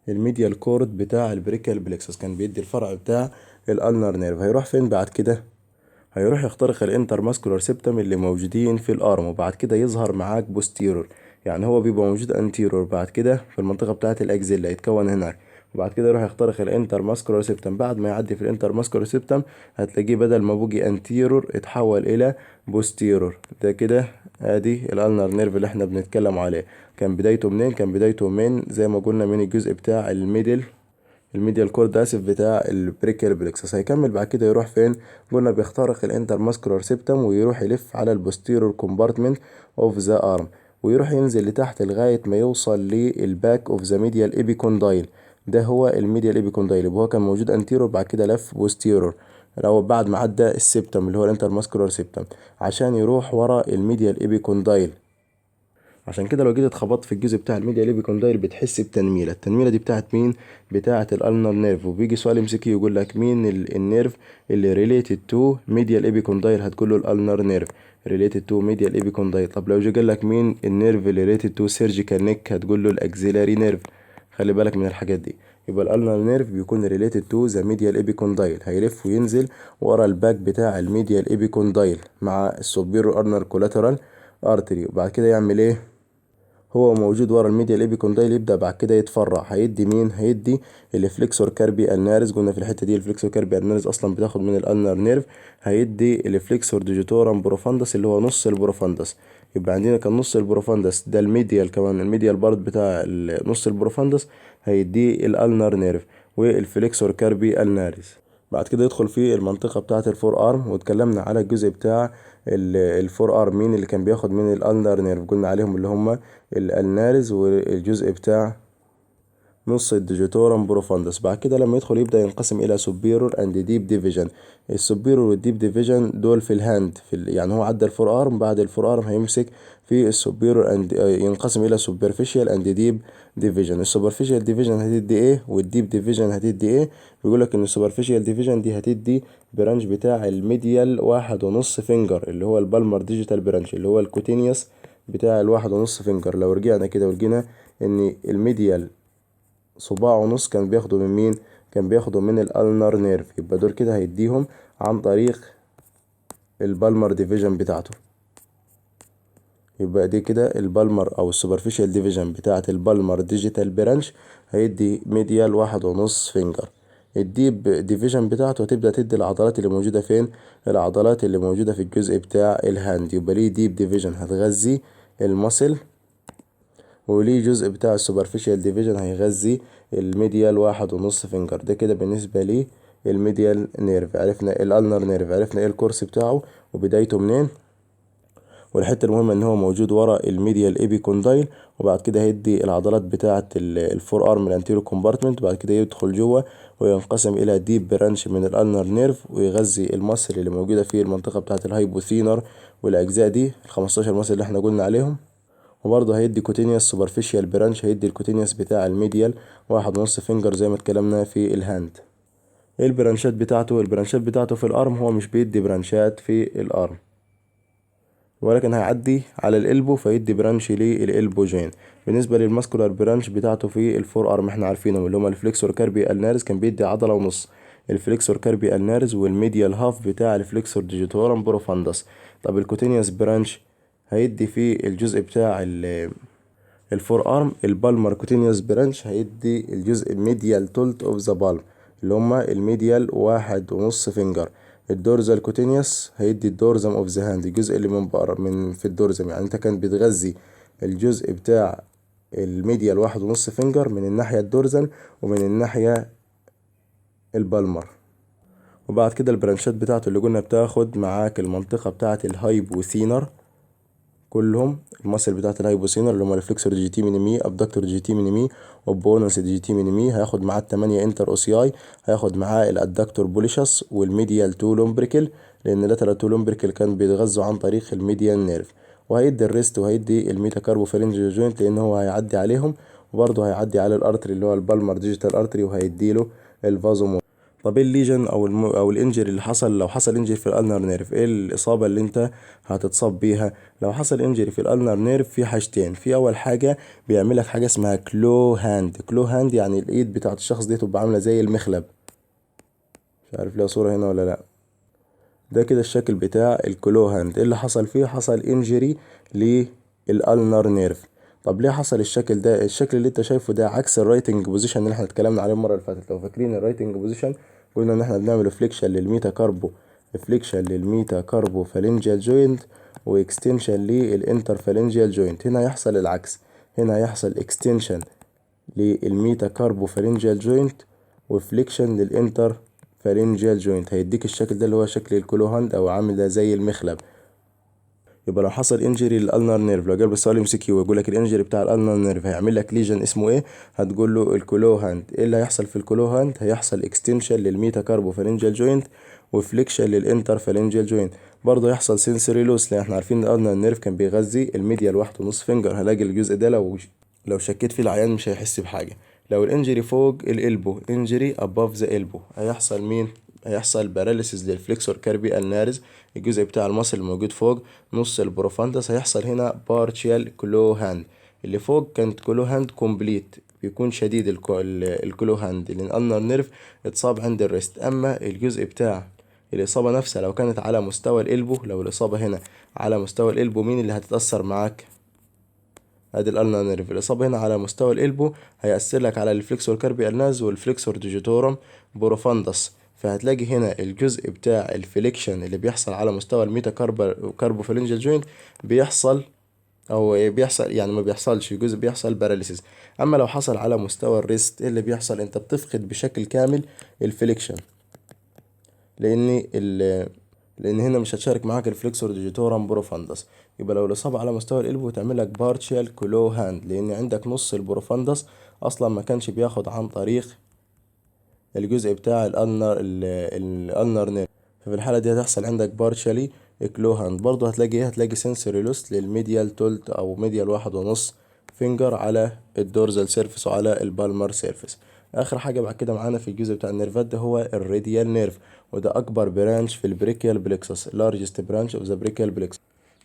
الميديال كورد بتاع البريكال بليكسس. كان بيدي الفرع بتاع الألنر نيرف. هيروح فين بعد كده؟ هيروح يخترق الانتر ماسكولار سيبتم اللي موجودين في الارم، وبعد كده يظهر معاك بوستيرور. يعني هو بيبقى موجود انتيرور بعد كده في المنطقة بتاعة الاكزيلا، يتكون هناك، وبعد كده يروح يخترق الانتر ماسكولار سيبتم. بعد ما يعدي في الانتر ماسكولار سيبتم هتلاقيه بدل ما بقي انتيرور اتحول الى بوستيرور. ده كده ادي الالنر نيرف اللي احنا بنتكلم عليه. كان بدايته منين؟ كان بدايته من زي ما قلنا من الجزء بتاع الميديال كورد اسف بتاع البريكيال بلكسس. هيكمل بعد كده يروح فين؟ قلنا بيخترق الانتر ماسكولار سيبتم ويروح يلف على البوستيرور كومبارتمنت اوف ذا ارم، ويروح ينزل لتحت لغاية ما يوصل للباك اوف ذا ميديال ايبيكوندايل. ده هو الميديال ايبيكوندايل. يبقى هو كان موجود انتيرور بعد كده لف بوستيرور، لو بعد ما عدى السيبتم اللي هو الانتر ماسكولار سيبتم عشان يروح ورا الميديال ايبيكوندايل. عشان كده لو جيت اتخبطت في الجزء بتاع الميديا ليبي كوندايل بتحس بتنميله. التنميله دي بتاعت مين؟ بتاعت الالنر نيرف. وبيجي سؤال MCQ يقول لك مين النيرف اللي ريليتد تو ميديال ايبي كوندايل؟ هتقول له الالنر نيرف ريليتد تو ميديال ايبي كوندايل. طب لو جه قال لك مين النيرف اللي ريليتد تو سيرجيكال نيك؟ هتقول له الاكزيلاري نيرف. خلي بالك من الحاجات دي. يبقى الالنر نيرف بيكون ريليتد تو ذا ميديال ايبي كوندايل، هيلف وينزل ورا الباك بتاع الميديال ايبي كوندايل مع السوبيرو ارنر كولاترال ارتري. وبعد كده يعمل ايه؟ هو موجود ورا الميديال ايبيكوندايل يبدأ بعد كده يتفرع. هيدي مين؟ هيدي الفليكسور كاربي النارس. قلنا في الحتة دي الفليكسور كاربي النارس اصلا بتاخد من الالنر نيرف. هيدي الفليكسور ديجيتورم بروفاندس اللي هو نص البروفاندس. يبقى عندنا كان نص البروفاندس ده الميديال، كمان الميديال بارت بتاع نص البروفاندس هيدي الالنر نيرف والفليكسور كاربي النارس. بعد كده يدخل في المنطقة بتاعة الفور ارم، واتكلمنا على الجزء بتاع الفور ارم مين اللي كان بياخد من الالنر نيرف. قلنا عليهم اللي هم النارز والجزء بتاع نص الديجيتورم بروفاندس. بعد كده لما يدخل يبدأ ينقسم إلى سوبيرور أند ديب ديفيجن. السوبيرور والديب ديفيجن دول في الهاند يعني هو عدى الفور ارم، بعد الفور ارم هيمسك في السوبيرور أند ينقسم إلى سوبرفيشال أند ديب ديفيجن. السوبرفيشال ديفيجن هتدي إيه والديب ديفيجن هتدي إيه؟ بيقول لك إن السوبرفيشال ديفيجن دي هتدي برانش بتاع الميديال 1.5 فينجر اللي هو البالمر ديجيتال برانش اللي هو الكوتينيوس بتاع 1.5 فينجر. لو رجعنا كده ولقينا إن الميديال صباع ونص كان بياخده من مين؟ كان بياخده من الالنر نيرف. يبقى دول كده هيديهم عن طريق البالمر ديفيجن بتاعته. يبقى دي كده البالمر او السوبرفيشال ديفيجن بتاعت البالمر ديجيتال برانش هيدي ميديال 1.5 فينجر. الديب ديفيجن بتاعته هتبدأ تدي العضلات اللي موجودة فين؟ العضلات اللي موجودة في الجزء بتاع الهاند. يبقى ليه ديب ديفيجن هتغذي المصل، وليه جزء بتاع السوبرفيشال ديفيجن هيغذي الميديال 1.5 فينجر. ده كده بالنسبة لي الميديال نيرف. عرفنا الالنر نيرف، عرفنا ايه الكورس بتاعه وبدايته منين، والحتة المهمة ان هو موجود ورا الميديال ايبيكوندايل. وبعد كده هيدي العضلات بتاعة الفور ارم الانتيرو كومبارتمنت. بعد كده يدخل جوه وينقسم الى ديب برانش من الالنر نيرف ويغذي المصل اللي موجودة في المنطقة بتاعة الهايبوثينر والاجزاء دي ال15 مصل اللي احنا قلنا عليهم. وبرضه هيدي كوتينيوس سوبرفيشال برانش، هيدي الكوتينيوس بتاع الميديال 1.5 فينجر زي ما اتكلمنا في الهاند. ايه البرانشات بتاعته؟ البرانشات بتاعته في الارم هو مش بيدي برانشات في الارم، ولكن هيعدي على الالبو فيدي برانش للالبو جين. بالنسبه للماسكولار برانش بتاعته في الفور ارم احنا عارفينهم اللي هما الفليكسور كاربي النارس كان بيدي عضله ونص. الفليكسور كاربيال نيرز والميديال هاف بتاع الفليكسور ديجيتورم بروفاندس. طب الكوتينيوس برانش هيدي فيه الجزء بتاع الفور ارم. البالمر كوتينيوس برانش هيدي الجزء الميديال تولت اوف ذا بالم اللي هما الميديال 1.5 فينجر. الدورزال كوتينيوس هيدي الدورزم اوف ذا هاند، الجزء اللي من بره من في الدورزم. يعني انت كان بتغذي الجزء بتاع الميديال 1.5 فينجر من الناحية الدورزال ومن الناحية البالمر. وبعد كده البرانشات بتاعته اللي قلنا بتاخد معاك المنطقة بتاعة الهايبوثينر كلهم، المصل بتاعت الهايبوثينر اللي هم الفليكسور جي تي مينيمي، ابدكتور جي تي مينيمي، وبونس جي تي مينيمي. هياخد معاه التمانية انتر اوسياي، هياخد معاه الادكتور بوليشس والميديال تو لومبريكل، لان اللاترال تو لومبريكل كان بيتغذوا عن طريق الميديال نيرف. وهيدي الريست وهيدي الميتاكاربو فالنجيال جوينت لان هو هيعدي عليهم، وبرضه هيعدي على الارتري اللي هو البالمر ديجيتال ارتري وهيديله الفازومو. طب ايه الليجن او الانجري اللي حصل لو حصل انجري في الالنر نيرف؟ ايه الاصابه اللي انت هتتصاب بيها لو حصل انجري في الالنر نيرف؟ في حاجتين. في اول حاجه بيعمل لك حاجه اسمها كلو هاند. كلو هاند يعني الايد بتاعت الشخص دي تبقى عامله زي المخلب. مش عارف ليها صوره هنا ولا لا. ده كده الشكل بتاع الكلو هاند. ايه اللي حصل فيه؟ حصل انجري للالنر نيرف. طب ليه حصل الشكل ده؟ الشكل اللي انت شايفه ده عكس الرايتنج بوزيشن اللي احنا اتكلمنا عليه المره اللي فاتت. لو فاكرين الرايتنج بوزيشن قلنا ان احنا بنعمل فليكشن للميتا كاربو فالنجيال جوينت واكستنشن للانتر فالنجيال جوينت. هنا هيحصل العكس، هنا هيحصل اكستنشن للميتا كاربو فالنجيال جوينت وفليكشن للانتر فالنجيال جوينت. هيديك الشكل ده اللي هو شكل الكلو هاند او عامل ده زي المخلب. يبقى لو حصل انجري للالنر نيرف، لو جاب السؤال ام سي كيو ويقول لك الانجري بتاع الالنر نيرف هيعمل لك ليجن اسمه ايه، هتقول له الكلو هاند. ايه اللي هيحصل في الكلو هاند؟ هيحصل اكستنشن للميتا كاربو فالنجيال جوينت وفليكشن للانتر فالنجيال جوينت. برضه هيحصل سنسوري لوس، لان احنا عارفين ان الالنر نيرف كان بيغذي الميديال 1.5 فينجر. هلاقي الجزء ده لو شكيت فيه العيان مش هيحس بحاجه. لو الانجري فوق الالبو، انجري اباف ذا البو، هيحصل مين؟ هيحصل باراليسيس للفليكسور كاربي النارز، الجزء بتاع المصل الموجود فوق نص البروفاندس. هيحصل هنا بارشيال كلو هاند. اللي فوق كانت كلو هاند كومبليت، بيكون شديد الكلو هاند لان الالنر نيرف اتصاب عند الريست. اما الجزء بتاع الإصابة نفسها لو كانت على مستوى الإلبو، لو الإصابة هنا على مستوى الإلبو، مين اللي هتتأثر معاك؟ ادي الالنا نيرف. الاصابه هنا على مستوى الالبو هيأثر لك على الفليكسور كاربي الناز والفليكسور ديجيتورم بروفاندس. فهتلاقي هنا الجزء بتاع الفليكشن اللي بيحصل على مستوى الميتا كاربوفالنجال جوينت بيحصل، او بيحصل يعني ما بيحصلش جزء، بيحصل باراليسيس. اما لو حصل على مستوى الريست، ايه اللي بيحصل؟ انت بتفقد بشكل كامل الفليكشن، لان لان هنا مش هتشارك معاك الفليكسور ديجيتورم بروفاندس. يبقى لو الاصابه على مستوى القلب تعمل لك بارشال كلو هاند، لان عندك نص البروفاندس اصلا ما كانش بياخد عن طريق الجزء بتاع الالنر نير. ففي الحاله دي هتحصل عندك بارشالي كلو هاند. برضه هتلاقي ايه؟ هتلاقي سنسوري لوس للميديال تولت او ميديال 1.5 فينجر على الدورزال سيرفيس وعلى البالمر سيرفيس. اخر حاجه بعد كده معانا في الجزء بتاع النيرفات ده هو الراديال نيرف، وده اكبر برانش في البريكيال بلكسس، لارجست برانش اوف ذا بريكيال بلكسس.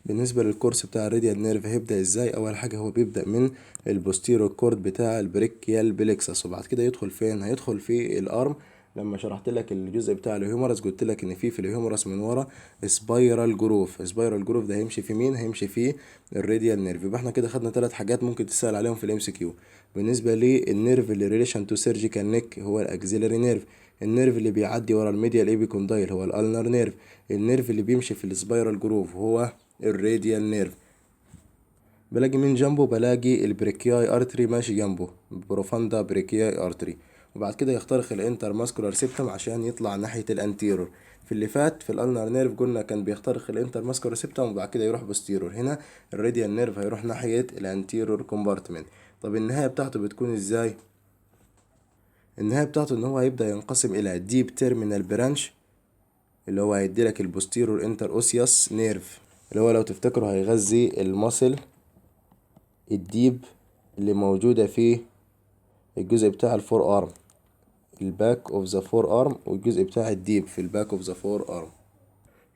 بالنسبه للكورس بتاع الراديال نيرف هيبدا ازاي؟ اول حاجه هو بيبدا من البوستيرو كورد بتاع البريكيال بلكسس، وبعد كده يدخل فين؟ هيدخل في الارم. لما شرحت لك الجزء بتاع الهيومرس قلت لك ان في الهيومرس من ورا سبايرال جروف. سبايرال جروف ده هيمشي في مين؟ هيمشي في الراديال نيرف. يبقى احنا كده خدنا ثلاث حاجات ممكن تسال عليهم في الام سي كيو. بالنسبه للنيرف اللي ريليشن تو سيرجيكال نيك هو الاكزيلاري نيرف. النيرف اللي بيعدي ورا الميديال ايبيكوندايل هو الالنر نيرف. النيرف اللي بيمشي في السبايرال جروف هو الراديال نيرف. بلاقي من جنبه، بلاقي البريكياي ارتري ماشي جنبه، بروفاندا بريكياي ارتري. وبعد كده يخترق الانتر ماسكولار سيبتم عشان يطلع ناحية الانتيرور. في اللي فات في الالنر نيرف قلنا كان بيخترق الانتر ماسكولار سيبتم وبعد كده يروح بوستيرور. هنا الراديال نيرف هيروح ناحية الانتيرور كومبارتمنت. طب النهاية بتاعته بتكون ازاي؟ النهاية بتاعته ان هو هيبدأ ينقسم الى ديب تيرمينال برانش اللي هو هيديلك البوستيرور انتر اوسيوس نيرف، اللي هو لو تفتكروا هيغذي المصل الديب اللي موجودة في الجزء بتاع الفور ارم، الباك اوف ذا فور ارم، والجزء بتاع الديب في الباك اوف ذا فور ارم.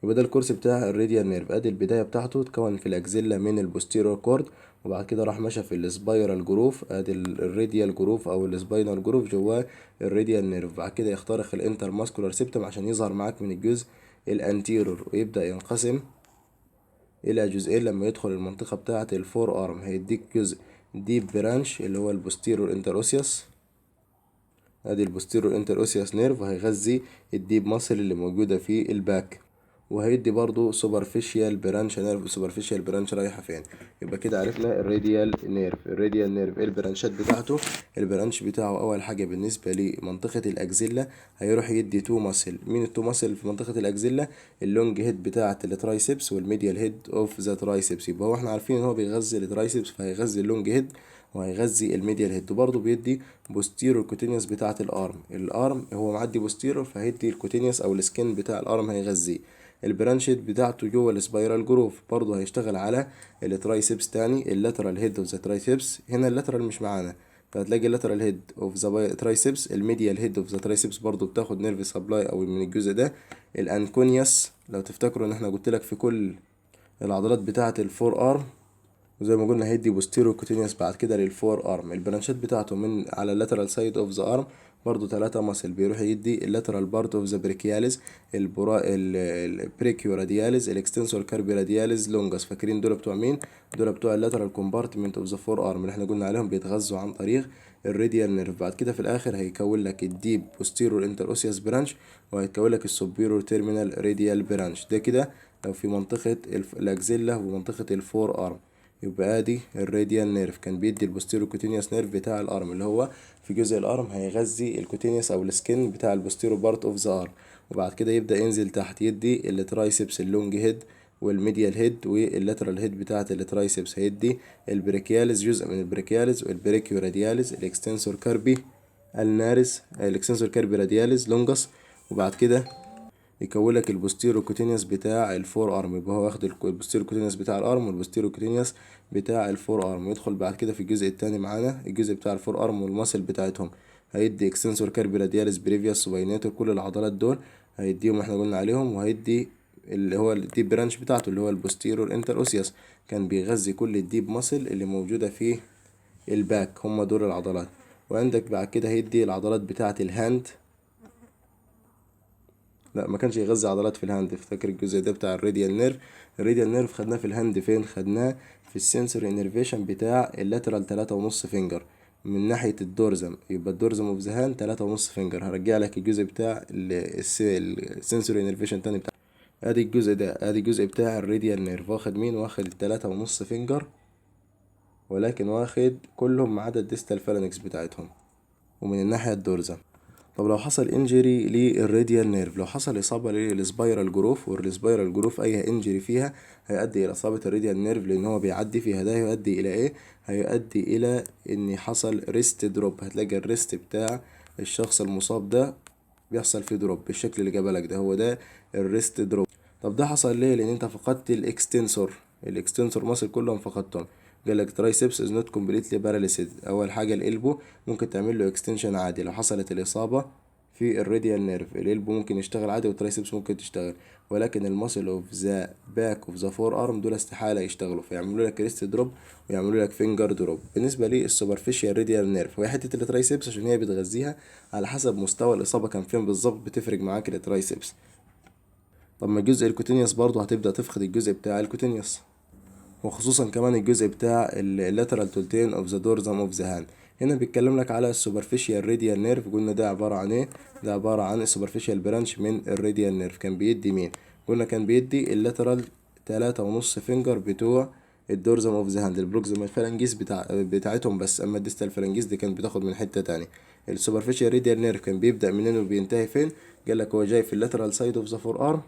يبقى ده الكورس بتاع الراديال نيرف. ادي البدايه بتاعته اتكون في الاكزيلا من البوستيرور كورد، وبعد كده راح مشى في السبايرال جروف، ادي الراديال جروف او السباينال جروف جواه الراديال نيرف. بعد كده يخترق الانتر ماسكولار سيبتم عشان يظهر معاك من الجزء الانتيرور، ويبدا ينقسم الى جزئين. لما يدخل المنطقه بتاعه الفور ارم هيديك جزء ديب برانش اللي هو البوستيرور انتر اوسيوس، ادي البوستيرور انتر اوسيوس نيرف، وهيغذي الديب ماسل اللي موجوده في الباك، وهيدي برضو سوبرفيشال برانش نيرف. سوبرفيشال برانش رايحه فين؟ يبقى كده عرفنا الراديال نيرف. الراديال نيرف ايه البرانشات بتاعته؟ البرانش بتاعه اول حاجه بالنسبه لمنطقه الاكزيلا هيروح يدي تو ماسل. مين التو ماسل في منطقه الاكزيلا؟ اللونج هيد بتاعه الترايسبس والميديال هيد اوف ذا ترايسبس. يبقى هو احنا عارفين ان هو بيغذي الترايسبس، فهيغذي اللونج هيد وهيغذي الميديال هيد، وبرضه بيدي بوستيرور كوتينيوس بتاعه الارم. الارم هو معدي بوستيرور، فهيدي الكوتينيوس او السكين بتاع الارم هيغذيه. البرانشيت بتاعته جوه السبايرال جروف برضه هيشتغل على الترايسبس تاني، اللاترال هيد اوف ذا ترايسبس. هنا اللاترال مش معانا، فهتلاقي اللاترال هيد اوف ذا ترايسبس. الميديال هيد اوف ذا ترايسبس برضه بتاخد نيرف سبلاي او من الجزء ده. الانكونيوس لو تفتكروا ان احنا قلت لك في كل العضلات بتاعه الفور ارم، وزي ما قلنا هيدي بوستيرو كوتينيوس بعد كده للفور ارم. البرانشات بتاعته من على اللاترال سايد اوف ذا ارم برضو 3 ماسل، بيروح يدي اللاترال بارت اوف ذا بريكياليز، البريكيو رادياليز، الاكستنسور كاربي رادياليز، لونجس. فاكرين دول بتوع مين؟ دول بتوع اللاترال كومبارتمنت اوف ذا فور ارم اللي احنا قلنا عليهم بيتغذوا عن طريق الراديال نيرف. بعد كده في الاخر هيكون لك الديب بوستيرور انتر اوسيوس برانش، وهيكون لك السوبيرور تيرمينال راديال برانش. ده كده لو في منطقة الاكزيلا ومنطقة الفور ارم. يبقى ادي الراديال نيرف كان بيدي البوستيرو كوتينيوس نيرف بتاع الارم، اللي هو في جزء الارم هيغذي الكوتينيوس او السكن بتاع البوستيرو بارت اوف ذا ارم. وبعد كده يبدا ينزل تحت يدي الترايسبس اللونج هيد والميديال هيد واللاترال هيد بتاعه الترايسبس، هيدي البريكياليز جزء من البريكياليز والبريكيو رادياليز، الاكستنسور كاربي النارس، الاكستنسور كاربي رادياليز لونجس. وبعد كده يكون لك البوستيرو كوتينيوس بتاع الفور ارم. يبقى هو واخد البوستيرو كوتينيوس بتاع الارم والبوستيرو كوتينيوس بتاع الفور ارم، ويدخل بعد كده في الجزء التاني معانا الجزء بتاع الفور ارم والماسل بتاعتهم. هيدي اكستنسور كاربي رادياليس بريفيوس سوبايناتور، كل العضلات دول هيديهم احنا قلنا عليهم. وهيدي اللي هو الديب برانش بتاعته اللي هو البوستيرور انتر اوسيوس، كان بيغذي كل الديب ماسل اللي موجودة في الباك، هم دول العضلات. وعندك بعد كده هيدي العضلات بتاعة الهاند، لا ما كانش يغذي عضلات في الهاند. افتكر الجزء ده بتاع الراديال نيرف. الراديال نيرف خدناه في الهاند فين؟ خدناه في السنسور انرفيشن بتاع اللاترال 3.5 فينجر من ناحية الدورزم. يبقى الدورزم اوف ذا هاند 3.5 فينجر. هرجع لك الجزء بتاع السنسور انرفيشن تاني بتاع ادي الجزء ده. ادي الجزء بتاع الراديال نيرف واخد مين؟ واخد ال3.5 فينجر، ولكن واخد كلهم ما عدا الديستال فالانكس بتاعتهم ومن الناحية الدورزم. طب لو حصل انجري للراديال نيرف، لو حصل اصابه للسبايرال جروف، والسبايرال جروف اي انجري فيها هيؤدي الى اصابه الراديال نيرف، لان هو بيعدي فيها. ده هيؤدي الى ايه؟ هيؤدي الى ان حصل ريست دروب. هتلاقي الريست بتاع الشخص المصاب ده بيحصل فيه دروب بالشكل اللي جابلك ده، هو ده الريست دروب. طب ده حصل ليه؟ لان انت فقدت الاكستنسور ماسل كلهم فقدتهم. جالك ترايسبس از نوت كومبليتلي باراليسيد. اول حاجه الالبو ممكن تعمل له اكستنشن عادي لو حصلت الاصابه في الراديال نيرف. الالبو ممكن يشتغل عادي والترايسبس ممكن تشتغل، ولكن الماسل اوف ذا باك اوف ذا فور ارم دول استحاله يشتغلوا، فيعملوا لك ريست دروب ويعملوا لك فينجر دروب. بالنسبه للسوبرفيشال راديال نيرف وهي حته الترايسبس عشان هي بتغذيها على حسب مستوى الاصابه كان فين بالظبط، بتفرق معاك الترايسبس. طب ما الجزء الكوتينيوس برضه هتبدا تفقد الجزء بتاع الكوتينيوس، وخصوصا كمان الجزء بتاع اللاترال تولتين اوف ذا دورزم اوف ذا هاند. هنا بيتكلم لك على السوبرفيشال راديال نيرف. قلنا ده عباره عن ايه؟ ده عباره عن السوبرفيشال برانش من الراديال نيرف. كان بيدي مين؟ قلنا كان بيدي اللاترال 3.5 فينجر بتوع الدورزم اوف ذا هاند، البروكسيمال فالانجيز بتاعتهم بس. اما الديستال فالانجيز دي كانت بتاخد من حته تانية. السوبرفيشال راديال نيرف كان بيبدا منين وبينتهي فين؟ قال لك هو جاي في اللاترال سايد اوف ذا فور ارم،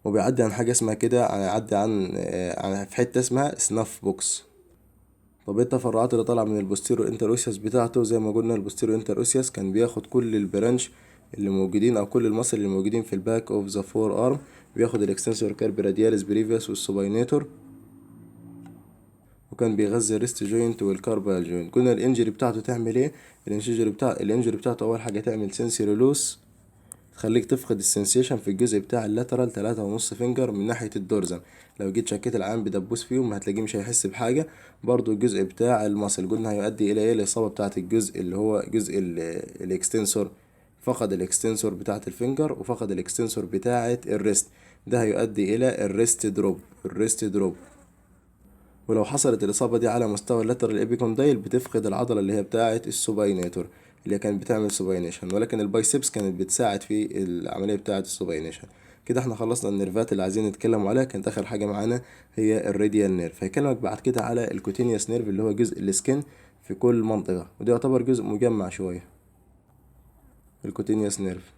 وبيعدي عن حاجة اسمها كده، هيعدي عن في حتة اسمها سناف بوكس. طب ايه التفرعات اللي طالعة من البوستيرو انتر اوسيوس بتاعته؟ زي ما قلنا البوستيرو انتر اوسيوس كان بياخد كل البرانش اللي موجودين او كل المصل اللي موجودين في الباك اوف ذا فور ارم، بياخد الاكستنسور كاربي رادياليس بريفيوس والسوباينيتور، وكان بيغذي الريست جوينت والكاربال جوينت. قلنا الانجري بتاعته تعمل ايه؟ الانجري بتاعته اول حاجة تعمل سنسوري لوس، تخليك تفقد السنسيشن في الجزء بتاع اللاترال 3.5 فينجر من ناحية الدورزم. لو جيت شكيت العيان بدبوس فيهم هتلاقيه مش هيحس بحاجة. برضو الجزء بتاع المصل قلنا هيؤدي الى ايه؟ الاصابة بتاعة الجزء اللي هو جزء الاكستنسور، فقد الاكستنسور بتاعة الفينجر وفقد الاكستنسور بتاعة الريست، ده هيؤدي الى الريست دروب، الريست دروب. ولو حصلت الإصابة دي على مستوى اللاترال إيبيكوندايل بتفقد العضلة اللي هي بتاعة السوباينيتور اللي هي كانت بتعمل سوباينيشن، ولكن البايسبس كانت بتساعد في العملية بتاعة السوباينيشن. كده احنا خلصنا النيرفات اللي عايزين نتكلم عليها. كانت آخر حاجة معانا هي الراديال نيرف. هيكلمك بعد كده على الكوتينيوس نيرف اللي هو جزء السكن في كل منطقة، وده يعتبر جزء مجمع شوية، الكوتينيوس نيرف.